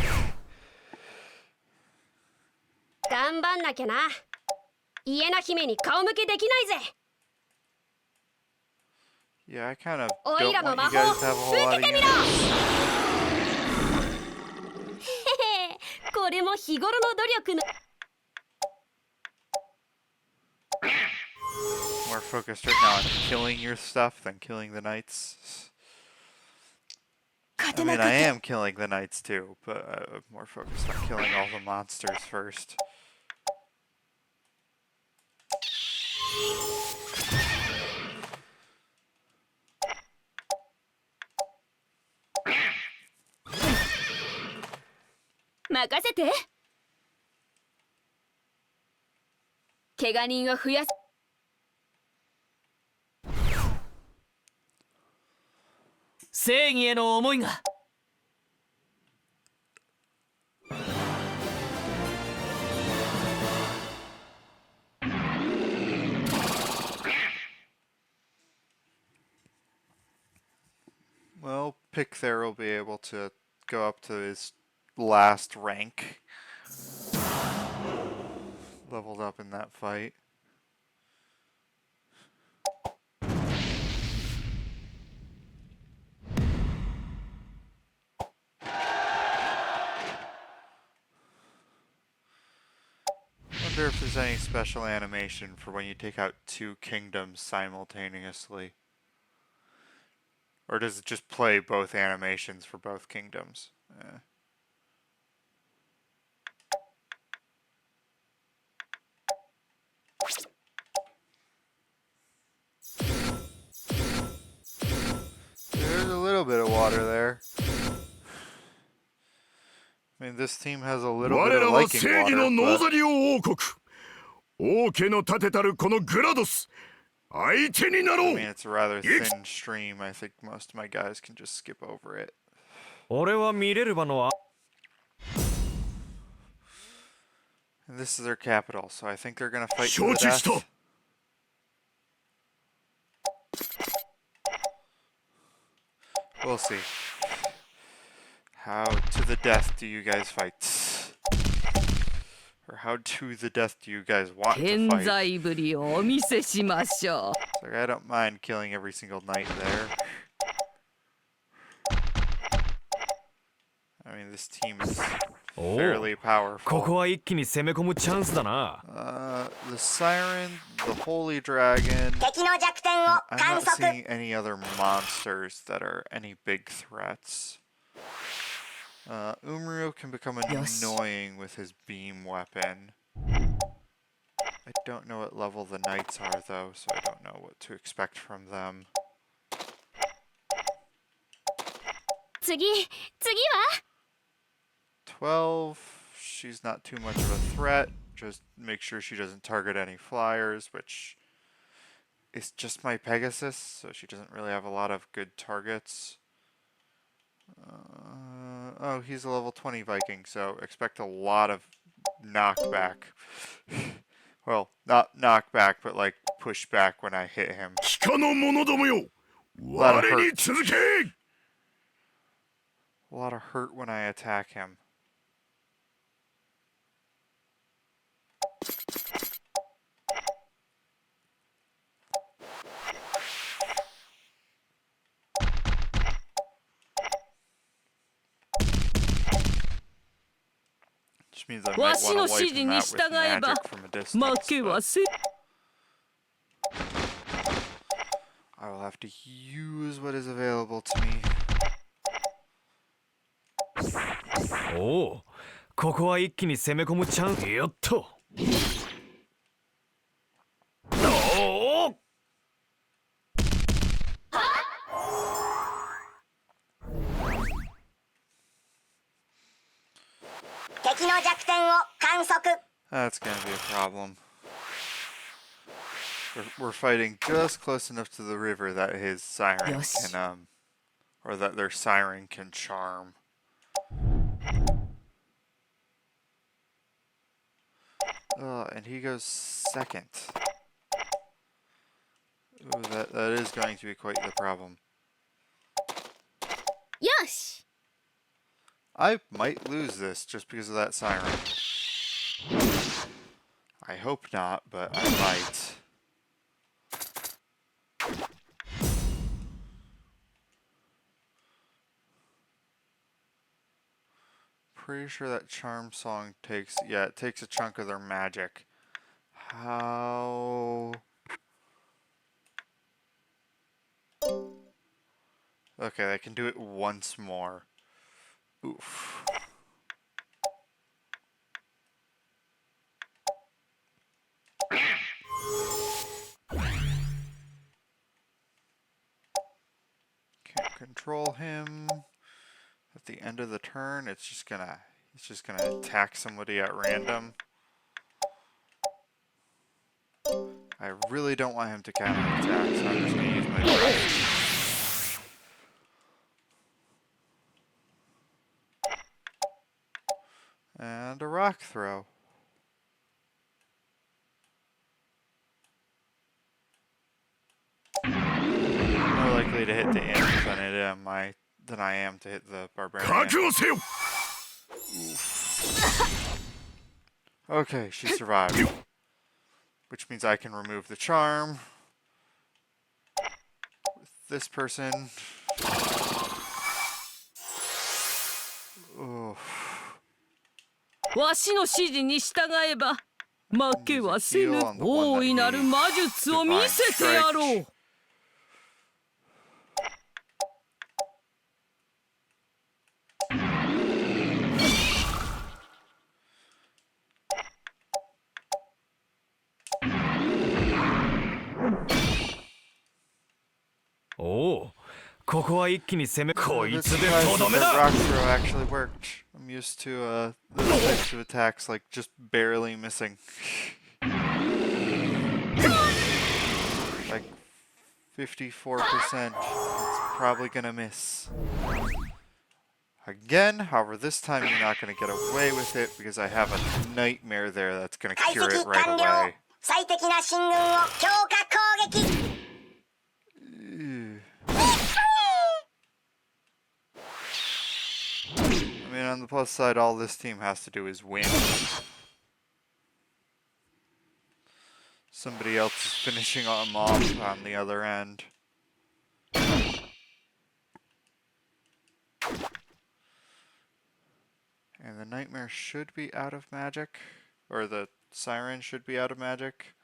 頑張んなきゃな。イエナ姫に顔向けできないぜ。 Yeah, I kind of お don't いらの want 魔 you 法 guys to have a whole 受 lot け of てみろ。 units. へへ、これも日頃の努力の。 More focused right now on killing your stuff than killing the knights. I mean, I am killing the knights too, but I'm more focused on killing all the monsters first. "任せて。怪我人を増やす。 正義への思いが Well, Pick there will be able to go up to his last rank. Leveled up in that fight. Wonder if there's any special animation for when you take out two kingdoms simultaneously. Or does it just play both animations for both kingdoms? There's a little bit of water there. I mean, this team has a little bit 我ら of は liking 正義の water, ノー but ザリオ王国。王家の建てたるこのグラドス。相手になろ I う。 mean, it's a rather thin stream. I think most of my guys can just skip over it. 俺は見れる場のは And this is their capital, so I think they're gonna fight to 承 the 知した death. We'll see. How to the death do you guys fight? Or how to the death do you guys want to 健 fight? 在ぶりをお見せしましょ So I don't mind killing every single knight there. I mean, this team is fairly こ powerful. こは一気に攻め込むチャンスだな The Siren, the Holy Dragon. 敵の弱点を I'm 観 not 測。 seeing any other monsters that are any big threats. Umryu can become Yes. annoying with his beam weapon. I don't know what level the knights are, though, so I don't know what to expect from them. 次は 12. She's not too much of a threat. Just make sure she doesn't target any flyers, which is just my Pegasus, so she doesn't really have a lot of good targets. Oh, he's a level 20 Viking, so expect a lot of knockback. Well, not knockback, but like pushback when I hit him. 機下の者どもよ、 lot of 我に hurt. 続け。 A lot of hurt when I attack him. Which means I わ might し want の to 指 wipe 示 him に out with 従えば magic from a 負 distance, けは but せ I will have to use what is available to me. おお、ここは一気に攻め込むチャンス。よっと。おお。敵の弱点を観測 That's gonna be a problem. We're fighting just close enough to the river that his siren Yosh. can, or that their siren can charm. And he goes second. Ooh, that is going to be quite the problem. よし I might lose this just because of that siren. I hope not, but I might. Pretty sure that charm song takes, yeah, it takes a chunk of their magic. How? Okay, they can do it once more. Oof. Can't control him. At the end of the turn, it's just gonna attack somebody at random. I really don't want him to counterattack, so I'm just gonna use my breath. And a rock throw. More likely to hit the imp than I am to hit the barbarian. 覚悟せよ。 Okay, she survived. Which means I can remove the charm. With this person. Oh. わしの指示に従えば負けはせぬ大いなる魔術を見せてやろう。おお、ここは一気に攻め。こい Bit つで surprised とど that め that だ。 rock throw actually worked. I'm used to those types of attacks like just barely missing. Like 54%. It's probably gonna miss. Again, however, this time you're not gonna get away with it because I have a nightmare there that's gonna 解 cure 析 it right 完了 away. 最適な進軍を強化攻撃 I mean, on the plus side, all this team has to do is win. Somebody else is finishing them off on the other end. And the nightmare should be out of magic, or the siren should be out of magic,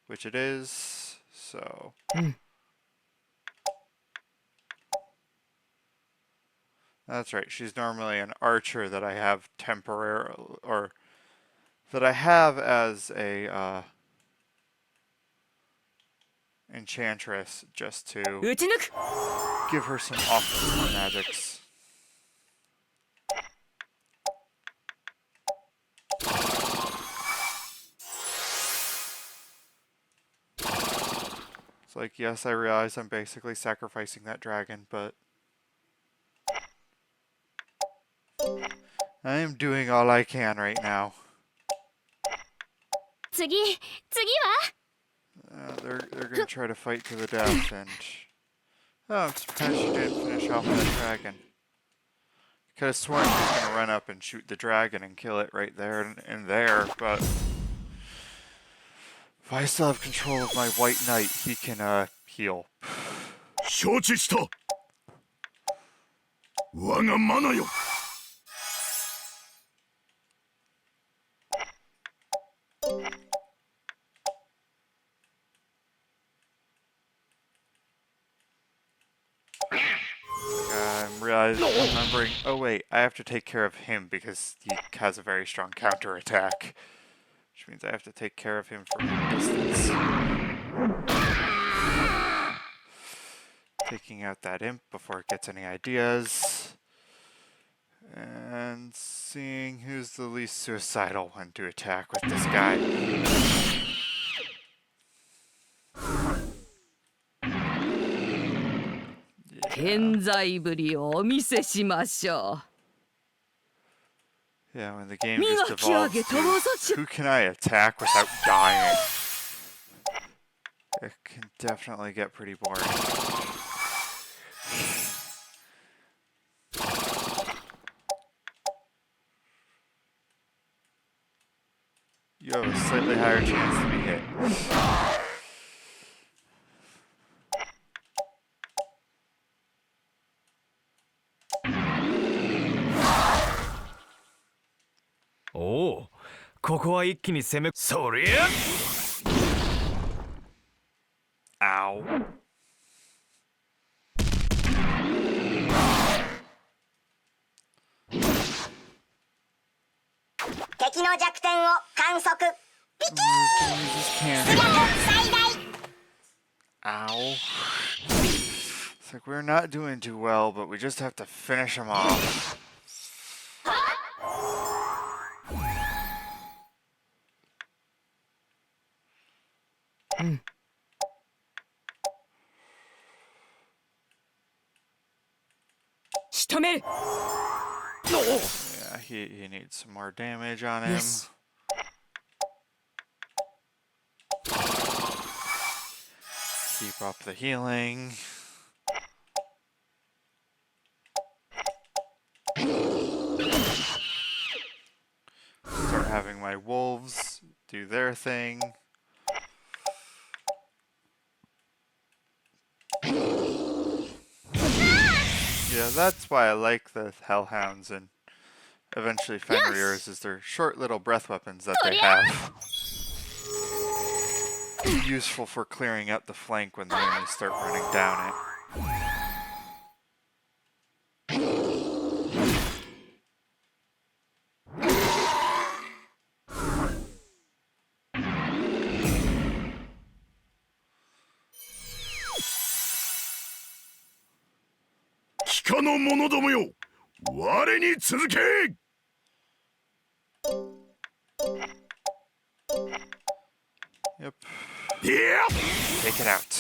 which it is, so... That's right, she's normally an archer that I have temporarily, or that I have as a enchantress just to 撃ち抜く give her some offensive magics. It's like, yes, I realize I'm basically sacrificing that dragon, but I am doing all I can right now. 次は They're gonna try to fight to the death, and oh, I'm surprised she didn't finish off that dragon. Could have sworn she was gonna run up and shoot the dragon and kill it right there and there, but if I still have control of my white knight, he can heal. 承知した。我がマナよ。Remembering, oh wait, I have to take care of him because he has a very strong counterattack. Which means I have to take care of him from a distance. Taking out that imp before it gets any ideas. And seeing who's the least suicidal one to attack with this guy. Yeah. 健在ぶりをお見せしましょ Yeah, when the game う。磨 just き上 devolves げた技じゃ。 to who can I attack without dying? It can definitely get pretty boring. You have a slightly higher chance to be hit. Oh, ここは一気に攻めそりゃ Ow. 敵の弱点を観測 Ow. It's like we're not doing too well, but we just have to finish him off. Yeah, he needs some more damage on him. Yes. Keep up the healing. Start having my wolves do their thing. Yeah, that's why I like the hellhounds and eventually Fenrir's is their short little breath weapons that they have. Useful for clearing out the flank when the enemies start running down it. Kika no mono domo yo, ware ni tsuruke! Yep. Yeah! Take it out.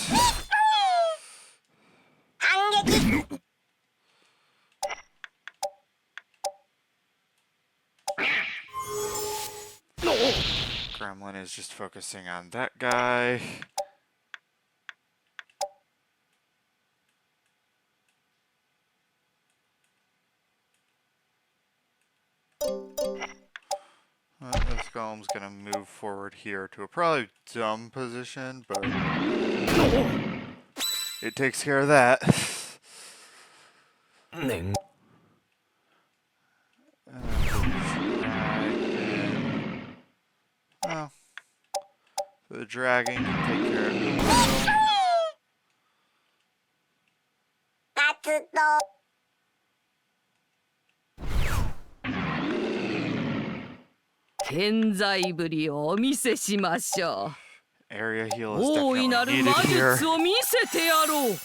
Gremlin is just focusing on that guy. This golem's gonna move forward here to a probably dumb position, but it takes care of that. Dragon. Oh. The dragon can take care of it. 活動 健在ぶりをお見せしましょう。area heal is 大い definitely なる needed 魔 here. 術を見せてやろう。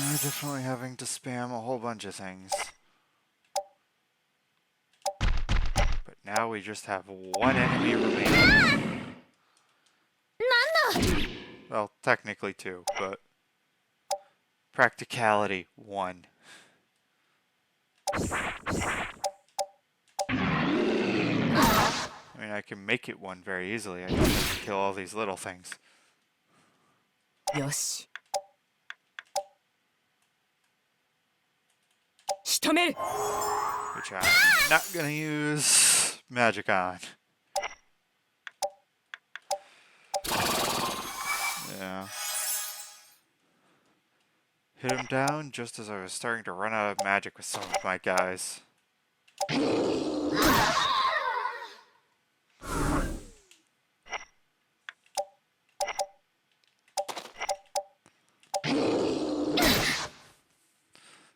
We're definitely having to spam a whole bunch of things. But now we just have one enemy remaining. Well, technically two, but practicality, one. I mean, I can make it one very easily. I just have to kill all these little things. よし。仕留める。 Which I'm not gonna use magic on. Yeah. Hit him down just as I was starting to run out of magic with some of my guys.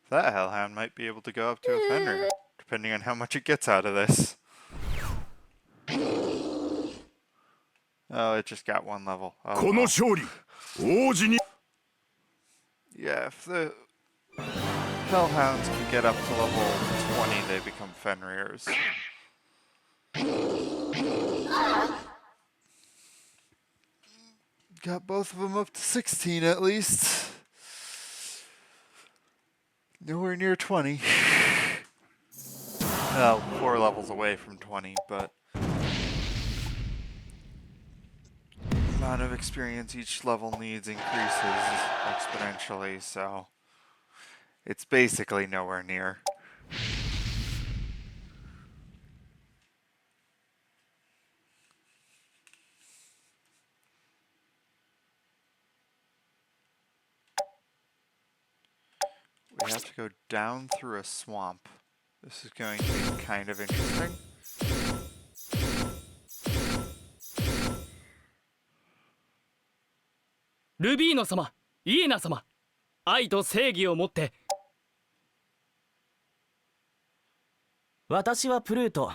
That hellhound might be able to go up to a Fenrir, depending on how much it gets out of this. Oh, it just got one level. Oh, この勝利王子に yeah, if the hellhounds can get up to level 20, they become Fenrirs. Got both of them up to 16 at least. Nowhere near 20. Well, 4 levels away from 20, but the amount of experience each level needs increases exponentially, so it's basically nowhere near. We have to go down through a swamp. This is going to be kind of interesting. Rubino 様、イエナ様、愛と正義をもって。私はプルート。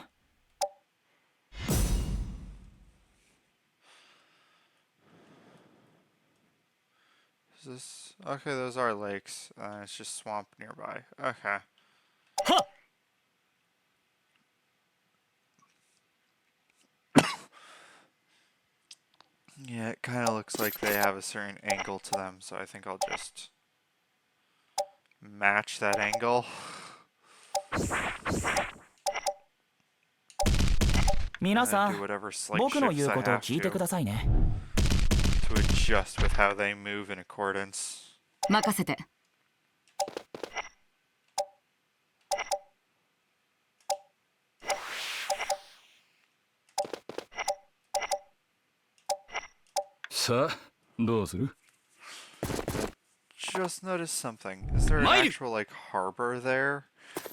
Is this... Okay, those are lakes. It's just swamp nearby. Okay. Ha! Yeah, it kind of looks like they have a certain angle to them, so I think I'll just match that angle. 皆さん、 do whatever slight 僕の shifts 言う I ことを have 聞いてく to ださいね。 adjust with how they move in accordance. 任せて。さあ、どうする？ Just noticed something. Is there an actual, like, harbor there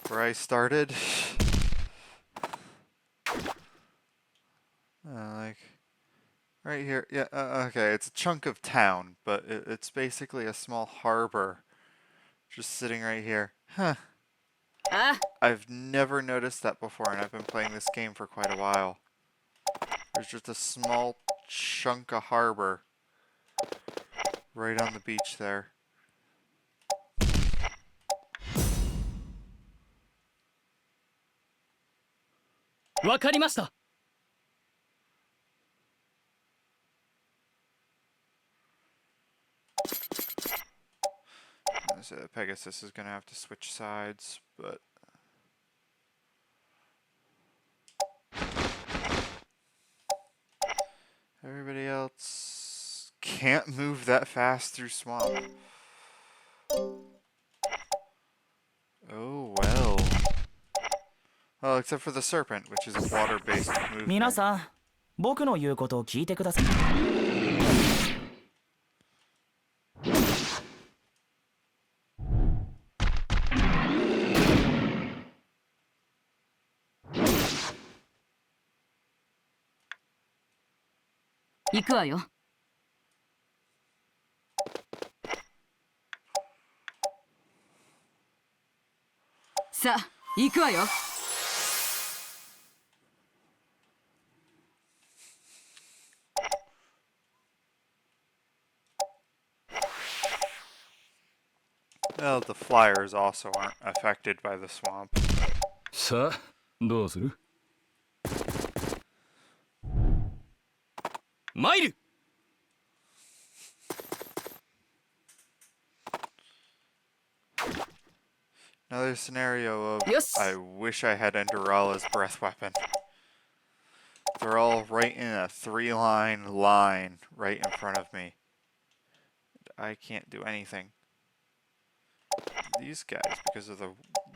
where I started? Like, right here. Yeah, okay, it's a chunk of town, but it's basically a small harbor just sitting right here. Huh. I've never noticed that before, and I've been playing this game for quite a while. There's just a small chunk of harbor right on the beach there. わかりました。 So Pegasus is gonna have to switch sides, but everybody else can't move that fast through swamp. Oh well. Well, except for the serpent, which is a water-based movement. 皆さん、僕の言うことを聞いてください。行くわよ。さあ、行くわよ。Well, the flyers also aren't affected by the swamp. さあどうする？参る。 Another scenario of Yes. I wish I had Endrala's breath weapon. They're all right in a 3-line line right in front of me. I can't do anything. These guys, because of the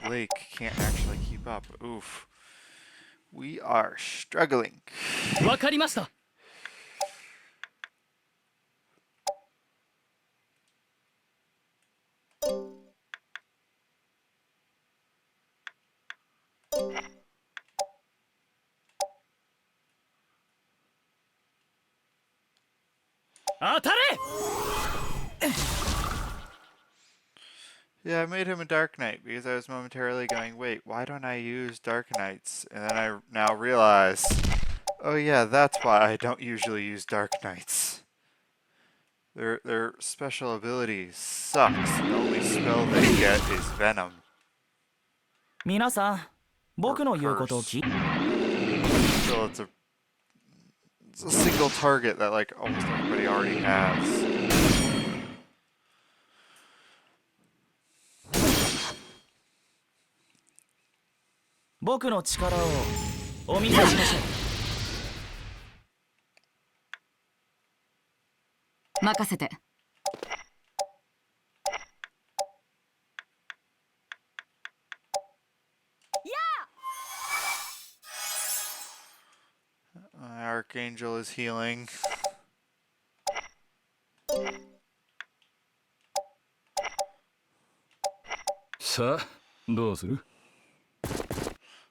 lake, can't actually keep up. Oof. We are struggling. わかりました。 当たれ。 Yeah, I made him a Dark Knight because I was momentarily going, wait, why don't I use Dark Knights? And then I now realize, oh yeah, that's why I don't usually use Dark Knights. Their special ability sucks. The only spell they get is Venom. 皆さん、僕の言うことを聞い。So it's a single target that like almost everybody already has. 僕の力をお見せしましょう。任せて。Archangel is healing.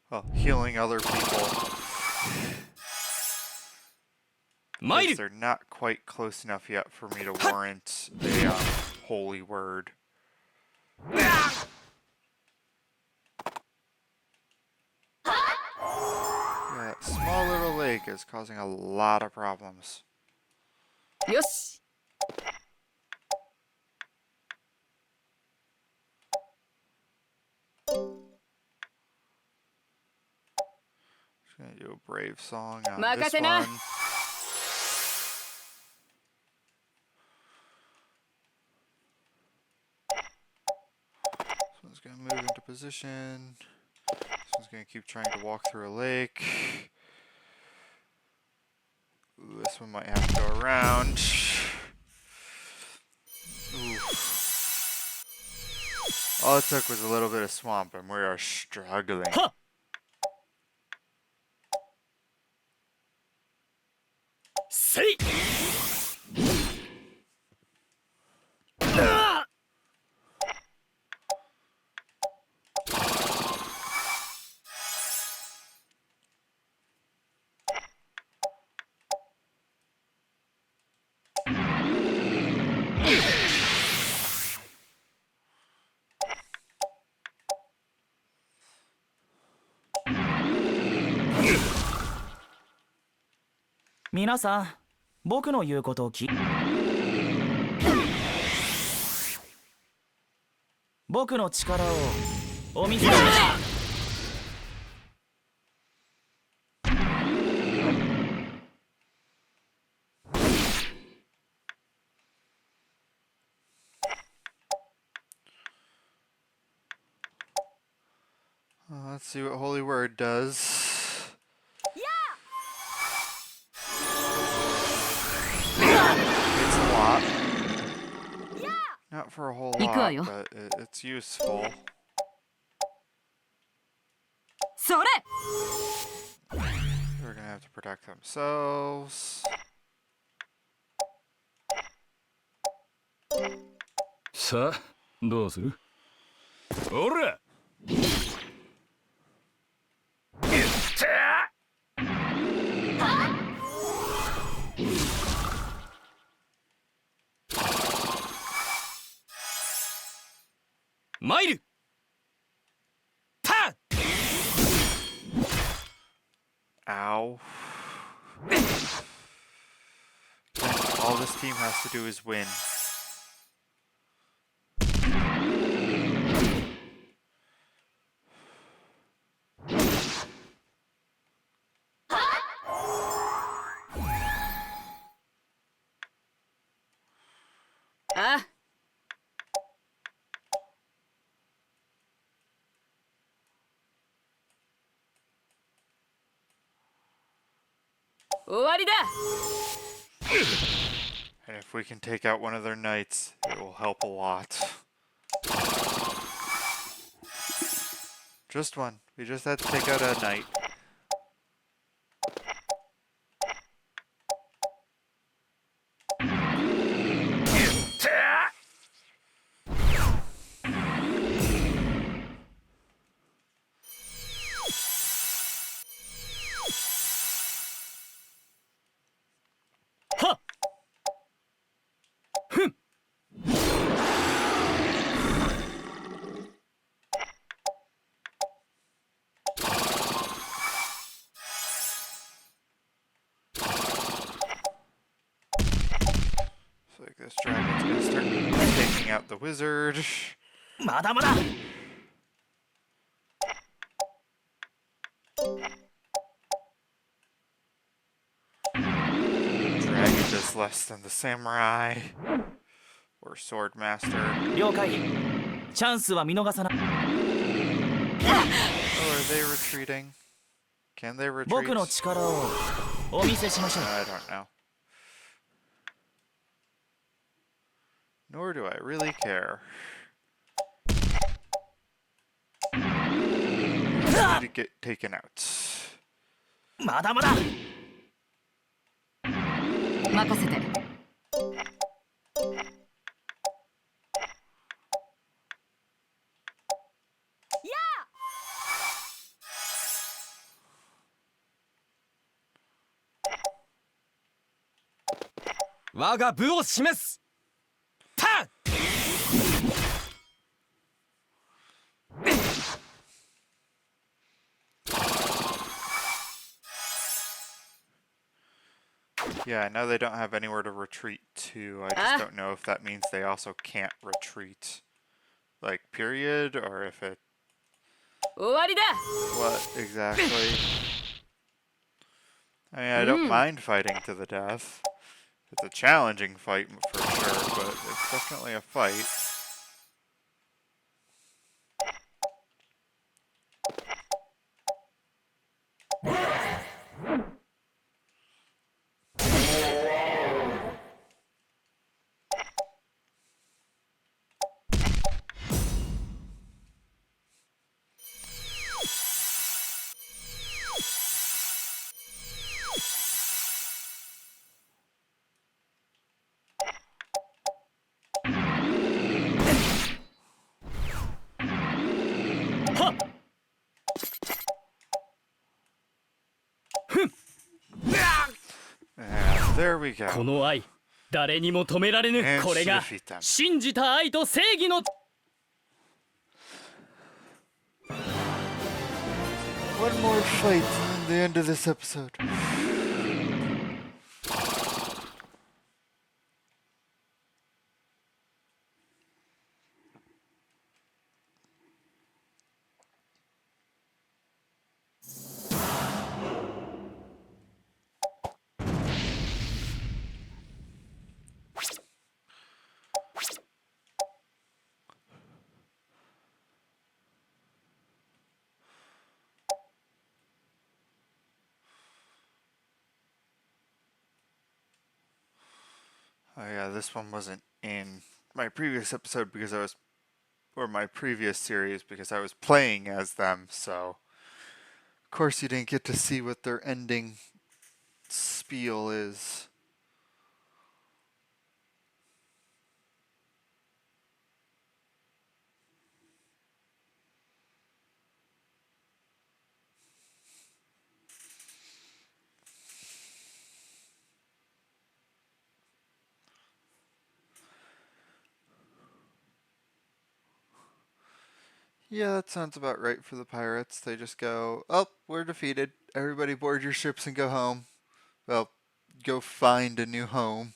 Well, healing other people. Because they're not quite close enough yet for me to warrant a holy word. That small little lake is causing a lot of problems. よし。 Just gonna do a brave song on this 任せな。 one. This one's gonna move into position. This one's gonna keep trying to walk through a lake. Ooh, this one might have to go around. Ooh. All it took was a little bit of swamp and we are struggling. Huh. Say. Yeah. 皆さん、僕の言うことを聞い。僕の力をお見せしましょう。Let's see what Holy Word does. It's a lot. Not for a whole lot, but it's useful. それ。 They're gonna have to protect themselves. さあどうする？おら！ 参る。パッ。 Ow. All this team has to do is win. 終わりだ。 And if we can take out one of their knights, it will help a lot. Just one. We just had to take out a knight. So like this dragon's gonna start taking out the wizard. まだまだ Dragon does less than the samurai or sword master. 了解チャンスは見逃さな Oh, are they retreating? Can they retreat? 僕の力をお見せしましょう I don't know. Nor do I really care. Need to get taken out. まだまだ任せて。我が部を示すタン Yeah, I know they don't have anywhere to retreat to. I just don't know if that means they also can't retreat. Like, period, or if it... 終わりだ。 What exactly? I mean, I don't mind fighting to the death. It's a challenging fight for sure, but it's definitely a fight. And there we こ go. の愛誰にも止められぬ And これ she が defeat them. 信じた愛と正義の One more fight and the end of this episode. Oh yeah, this one wasn't in my previous episode because I was, or my previous series because I was playing as them, so of course you didn't get to see what their ending spiel is. Yeah, that sounds about right for the pirates. They just go, oh, we're defeated. Everybody board your ships and go home. Well, go find a new home.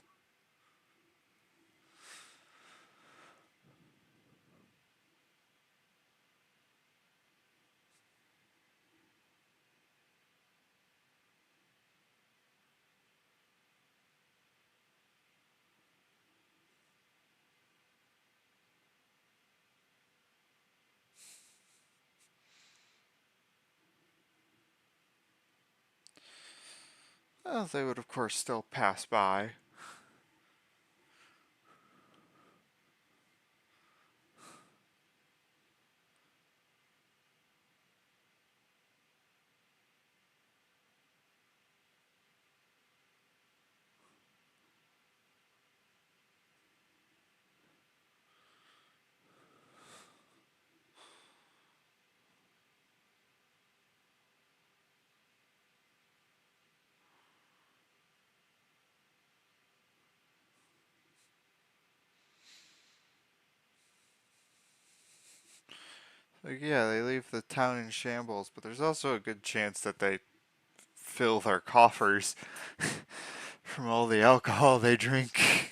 Well, they would of course still pass by. Like, yeah, they leave the town in shambles, but there's also a good chance that they fill their coffers from all the alcohol they drink.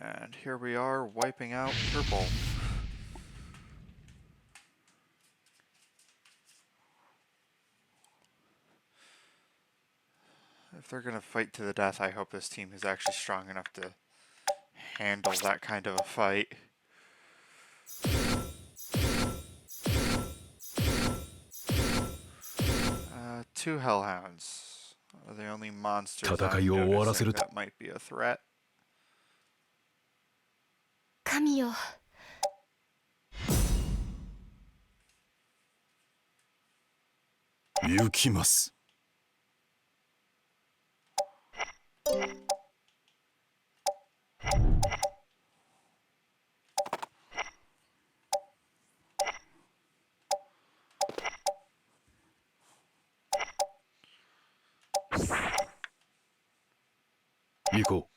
And here we are wiping out purple. If they're gonna fight to the death, I hope this team is actually strong enough to handle that kind of a fight. Two hellhounds are the only monsters I'm noticing that might be a threat. 神よ。行きます。行こう。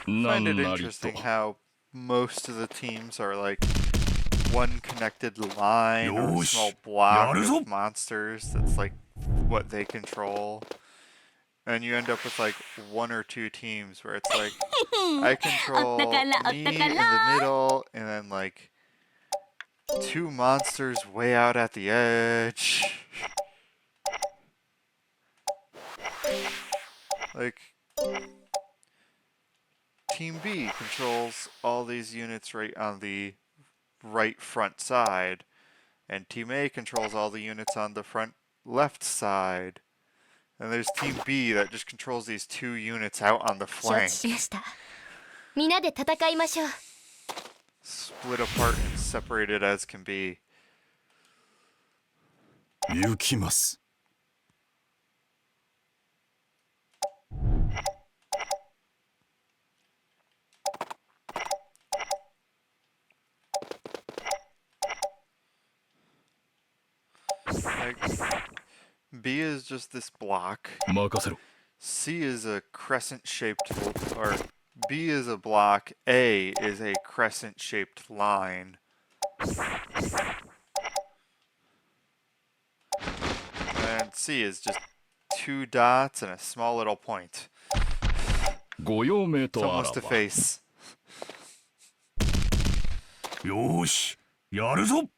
Find it interesting how most of the teams are like one connected line or a small block of monsters that's like what they control. And you end up with like one or two teams where it's like I control me in the middle and then like two monsters way out at the edge. Like Team B controls all these units right on the right front side, and Team A controls all the units on the front left side. And there's Team B that just controls these two units out on the flank. Split apart and separated as can be. 行きます。Like, B is just this block. C is a crescent-shaped, or B is a block. A is a crescent-shaped line. And C is just two dots and a small little point. It's almost a face. よーし、やるぞ。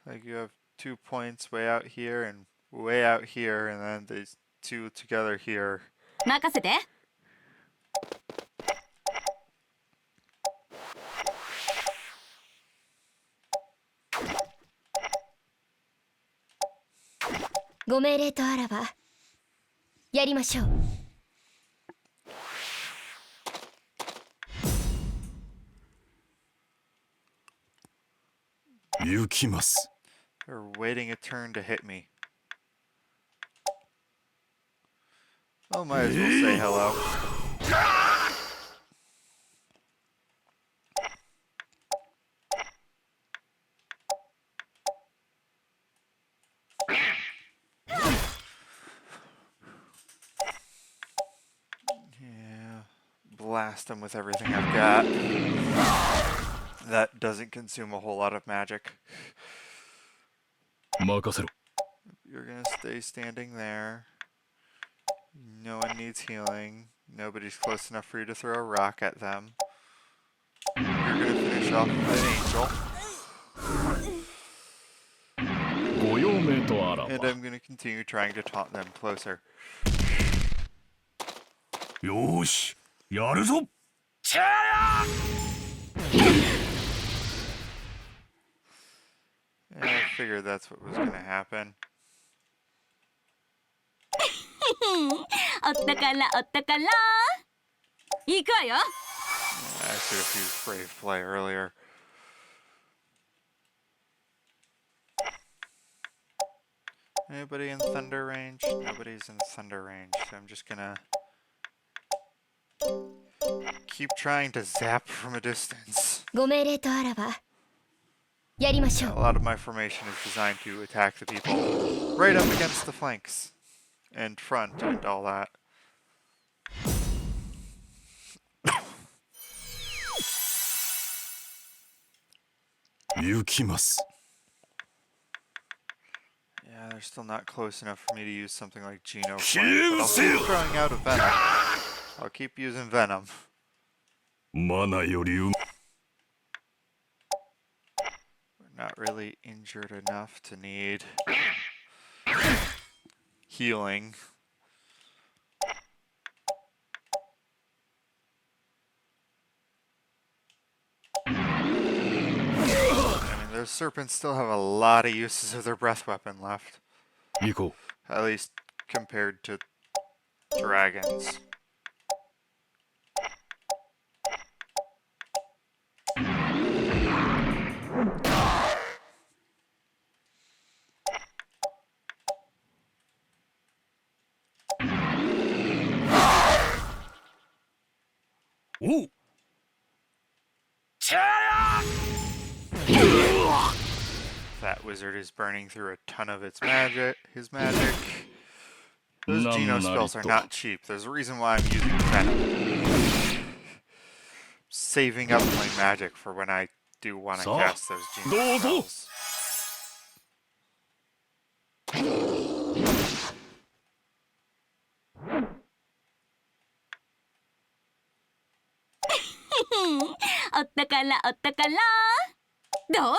Like you have 2 points way out here and way out here, and then there's two together here. 任せて。ご命令とあらばやりましょう。行きます。 They're waiting a turn to hit me. Oh, might as well say hello. Yeah, blast them with everything I've got. that doesn't consume a whole lot of magic. 任せろ。 You're gonna stay standing there. No one needs healing. Nobody's close enough for you to throw a rock at them. You're gonna finish off with an angel. ご用命とあら And ば。 I'm gonna continue trying to taunt them closer. よーし、やるぞ。 And I figured that's what was gonna happen. おったからおったから行くわよ。 I should have used Brave Play earlier. Anybody in thunder range? Nobody's in thunder range, so I'm just gonna keep trying to zap from a distance. ご命令とあらばやりましょ A う。 lot of my formation is designed to attack the people right up against the flanks and front and all that. 行きます。 Yeah, they're still not close enough for me to use something like Geno Flame, but I'll keep throwing out a Venom. I'll keep using Venom. マナよりう We're not really injured enough to need healing. I mean, those serpents still have a lot of uses of their breath weapon left. 行こ At least compared to dragons. Oh! That wizard is burning through a ton of his magic. Those Geno spells are not cheap. There's a reason why I'm using Venom. Saving up my magic for when I do want to cast those Geno spells. おったからおったからどうよ。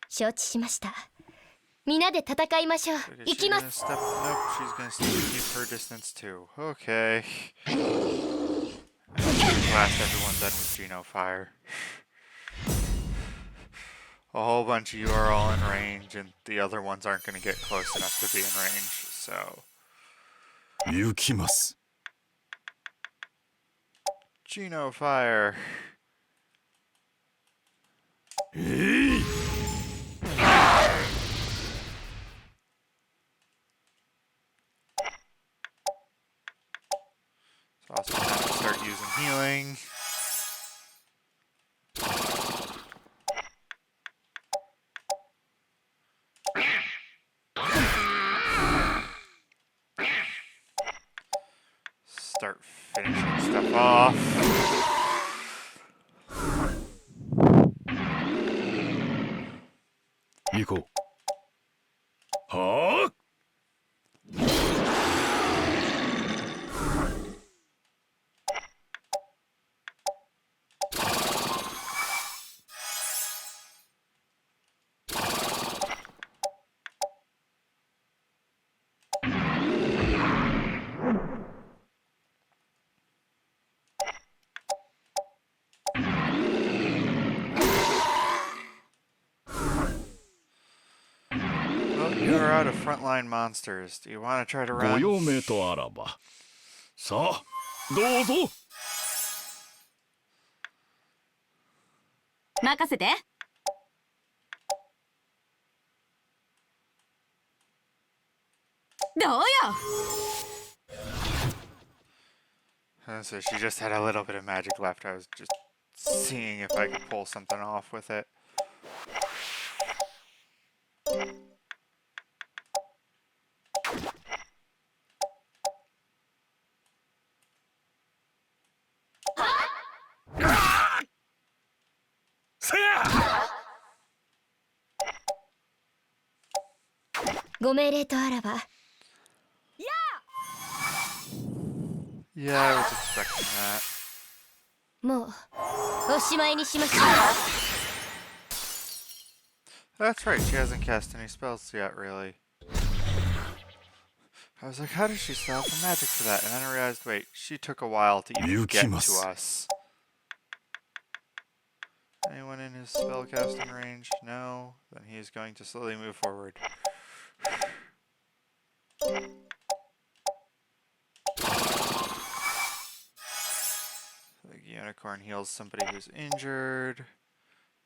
承知しました。皆で戦いましょう。 Is 行 she きま gonna す。 step? Nope, she's gonna keep her distance too. Okay. Blast everyone done with Geno Fire. A whole bunch of you are all in range, and the other ones aren't gonna get close enough to be in range, so. 行きます。 Geno Fire. えい So also time to start using healing. Start finishing stuff off. Go. はあ Well, you're out of frontline monsters. Do you want to try to ご run? 用命とあらば。さあ、どうぞ。任せて。どうよ。 So she just had a little bit of magic left. I was just seeing if I could pull something off with it. Yeah, I was expecting that. もうおしまいにしましょ That's right, she hasn't cast any spells yet, really. I was like, how does she still have the magic for that? And then I realized, wait, she took a while to even get to us. Anyone in his spellcasting range? No? Then he is going to slowly move forward. The unicorn heals somebody who's injured.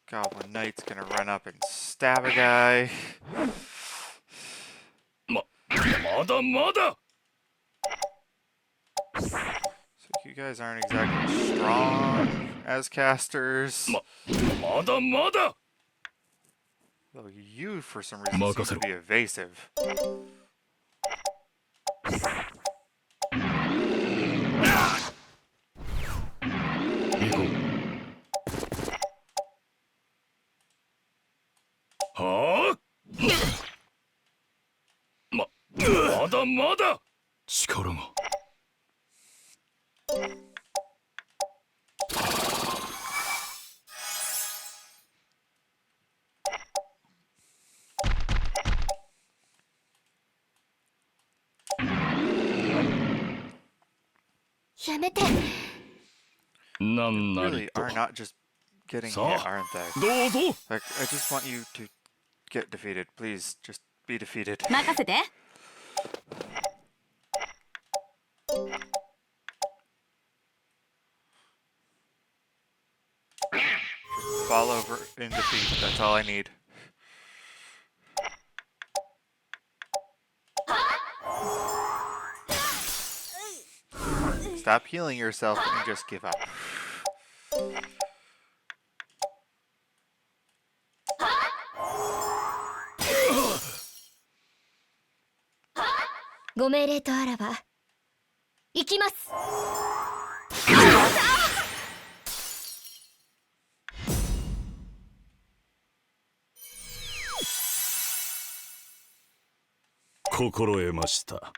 Goblin Knight's gonna run up and stab a guy. So you guys aren't exactly strong as casters. Though you, for some reason, seem to be evasive. Really are not just getting hit, aren't they? Like, I just want you to get defeated. Please, just be defeated. 任せて。 Fall over in defeat. That's all I need. Stop healing yourself and just give up. Go 命令とあらば行きます。心得ました。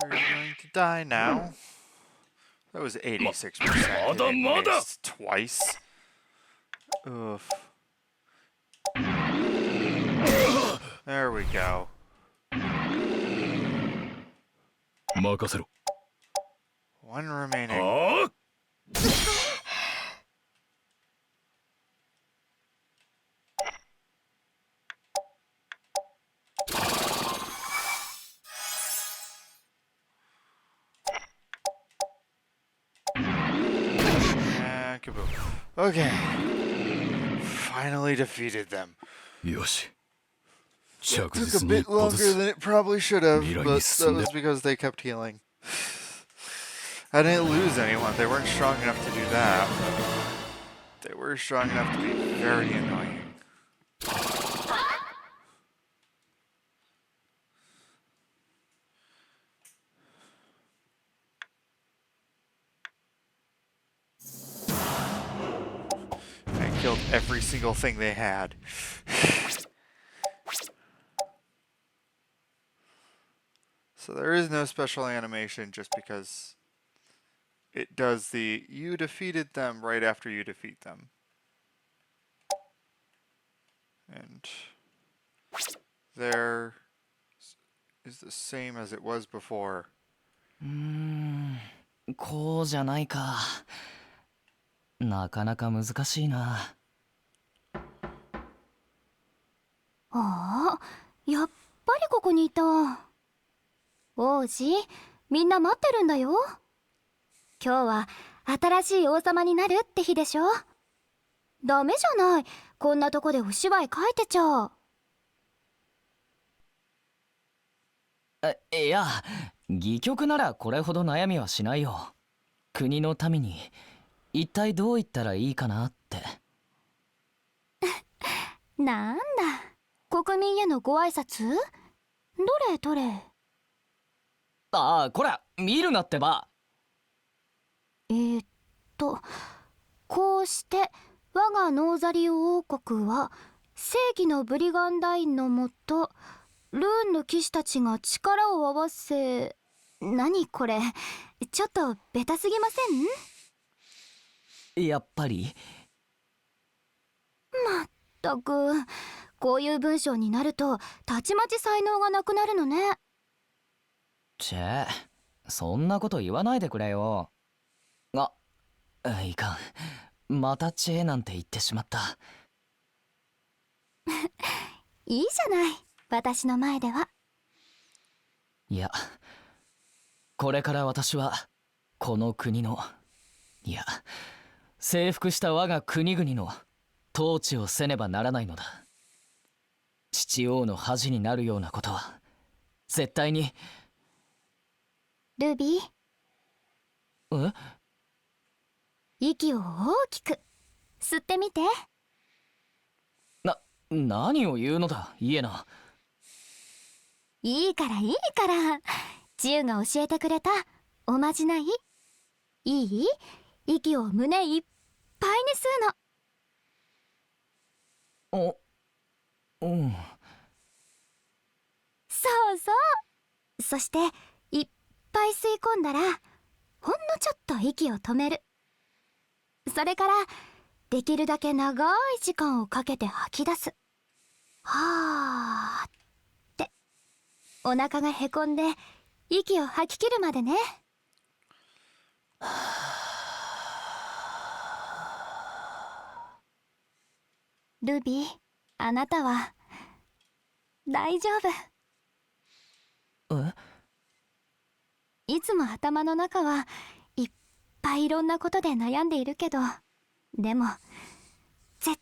Are you going to die now? That was 86%. It missed twice. Oof. There we go. 任せろ。 One remaining. Kaboom. Okay. Finally defeated them. よし。 It took a bit longer than it probably should have, but that was because they kept healing. I didn't lose anyone. They weren't strong enough to do that. They were strong enough to be very annoying. I killed every single thing they had. So there is no special animation just because it does the you defeated them right after you defeat them. And there is the same as it was before. こうじゃないか。なかなか難しいな。ああ、やっぱりここにいた。王子、みんな待ってるんだよ。今日は新しい王様になるって日でしょ。ダメじゃない、こんなとこでお芝居書いてちゃ。いや、戯曲ならこれほど悩みはしないよ。国の民に一体どう言ったらいいかなって。なんだ、国民へのご挨拶？どれどれ。ああ、こら見るなってば。こうして我がノーザリオ王国は正義のブリガンダインのもと、ルーンの騎士たちが力を合わせ、何これ、ちょっとベタすぎません？やっぱり。まったく、こういう文章になるとたちまち才能がなくなるのね。そんなこと言わないでくれよ。いかん、またチェなんて言ってしまった。いいじゃない、私の前では。いや、これから私はこの国の、いや、征服した我が国々の統治をせねばならないのだ。父王の恥になるようなことは絶対に。ルビー、え？息を大きく吸ってみて。何を言うのだ、イエナ。いいからいいから、ジュウが教えてくれたおまじない。いい？息を胸いっぱいに吸うの。うん。そうそう、そしていっぱい吸い込んだらほんのちょっと息を止める。それからできるだけ長い時間をかけて吐き出す。はーってお腹がへこんで息を吐き切るまでね。ルビー、あなたは大丈夫。いつも頭の中はいっぱいいろんなことで悩んでいるけど、でも絶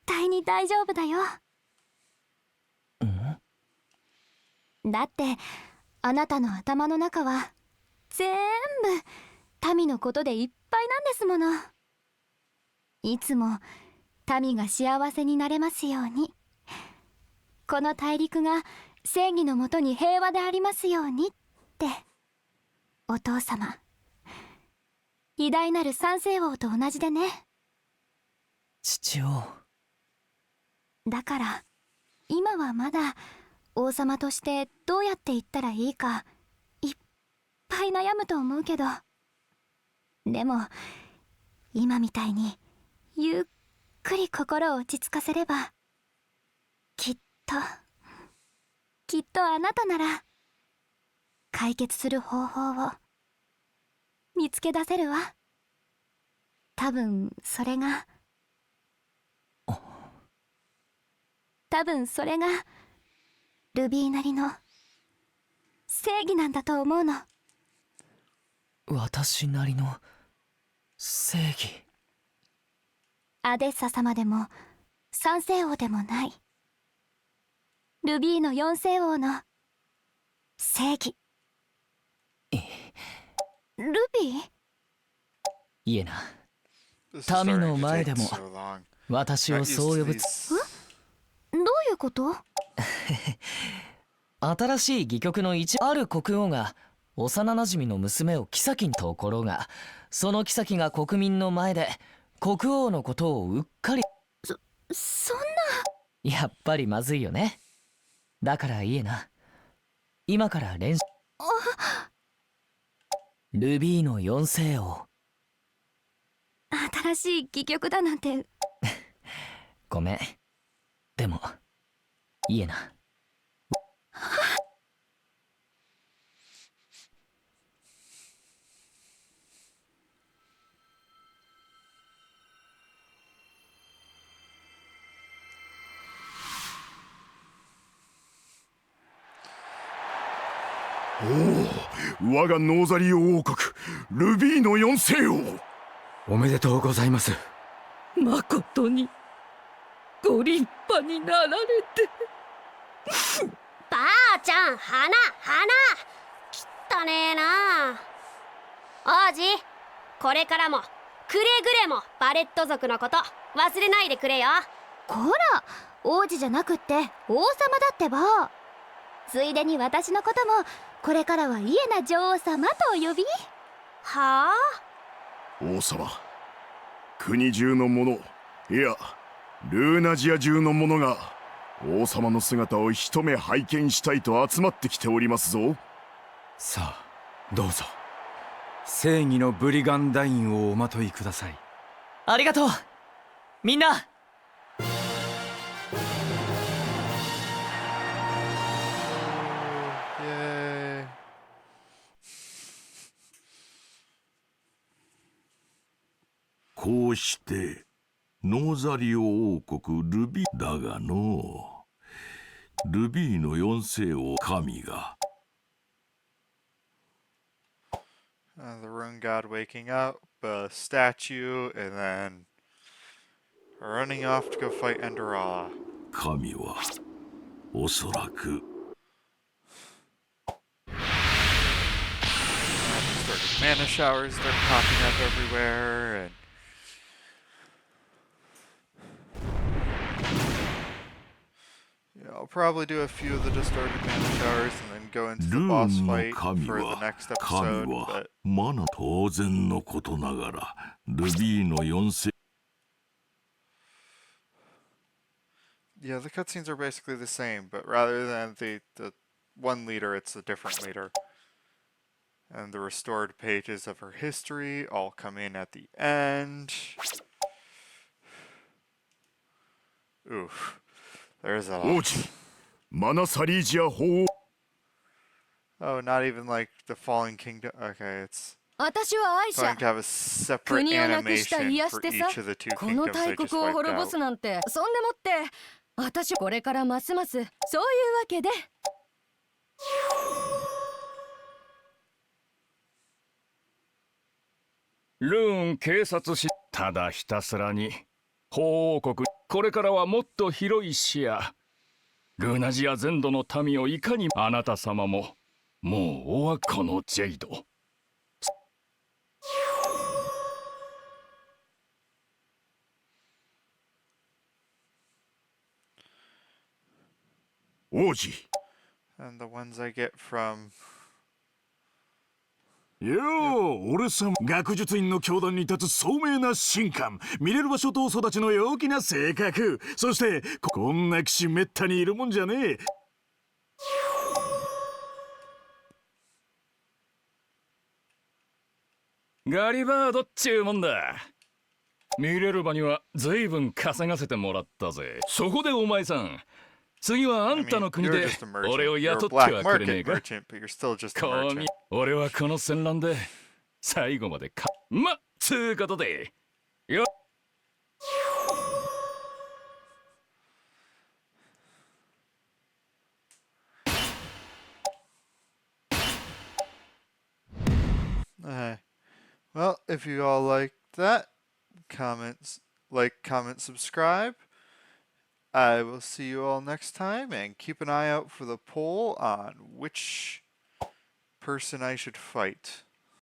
対に大丈夫だよ。だってあなたの頭の中は全部民のことでいっぱいなんですもの。いつも民が幸せになれますように、この大陸が正義のもとに平和でありますようにって。お父様、偉大なる三世王と同じでね。父王。だから今はまだ王様としてどうやって言ったらいいかいっぱい悩むと思うけど、でも今みたいにゆっくり心を落ち着かせれば、きっとあなたなら解決する方法を見つけ出せるわ。多分それがルビーなりの正義なんだと思うの。私なりの正義。アデッサ様でも三世王でもない、ルビーの四世王の正義。ルビー？いえな、 This is starting 民 to の前 take でも so long. 私を Not そう used 呼 to ぶ。 these. どういうこと？新しい戯曲のある国王が幼なじみの娘を妃に、ところがその妃が国民の前で国王のことをうっかり。そんな。やっぱりまずいよね。だからいえな、今から練習。ルビーの四世王。新しい戯曲だなんて。ごめん。でもいえな。おお、我がノーザリオ王国ルビーの四世王。おめでとうございます。まことにご立派になられて。ばあちゃん、花汚ねえな。王子、これからもくれぐれもバレット族のこと忘れないでくれよ。こら、王子じゃなくって王様だってば。ついでに私のこともこれからはイエナ女王様とお呼び。はあ。王様、国中の者、いやルーナジア中の者が王様の姿を一目拝見したいと集まってきておりますぞ。さあどうぞ、正義のブリガンダインをおまといください。ありがとうみんな。Yay. こうしてノーザリオ王国ルビーだがのルビーの四世王神が The rune god waking up, a statue, and then running off to go fight Endrala. 神はおそらく Mana showers start popping up everywhere, and I'll probably do a few of the distorted mana showers and then go into ル the ー boss ンの fight 神 for the は next 神 episode. は But マナ当然のことながらルビーの四世 yeah, the cutscenes are basically the same, but rather than the one leader, it's a different leader. And the restored pages of her history all come in at the end. Oof. There's a 王 lot. 子、マナサリージア法王。 Oh, not even like the Fallen Kingdom. Okay, it's 私はアイシ going ャ。 to have a separate 国をなくした animation 癒 for してさ each of the two この kingdoms I 大 just 国を wiped 滅ぼす out. なんて、そんでもって私これからますますそういうわけで。ルーン警察し、ただひたすらに法王国、これからはもっと広い視野、ルナジア全土の民をいかに、あなた様ももうおわこのジェイド。王子、 And the ones I get from よう、俺様学術院の教壇に立つ聡明な神官、ミレルバ諸島育ちの陽気な性格、そしてこんな騎士めったにいるもんじゃねえ。ガリバードっちゅうもんだ。ミレルバには随分稼がせてもらったぜ。そこでお前さん、次はあ I んた mean, の国 you're で just a merchant. 俺を You're a 雇って black はくれねえ market か。 merchant, but you're still just a こ merchant. み、俺はこの戦乱で最後までつうことでよ。Well, if you all liked that, comment, subscribe. I will see you all next time, and keep an eye out for the poll on which person I should fight.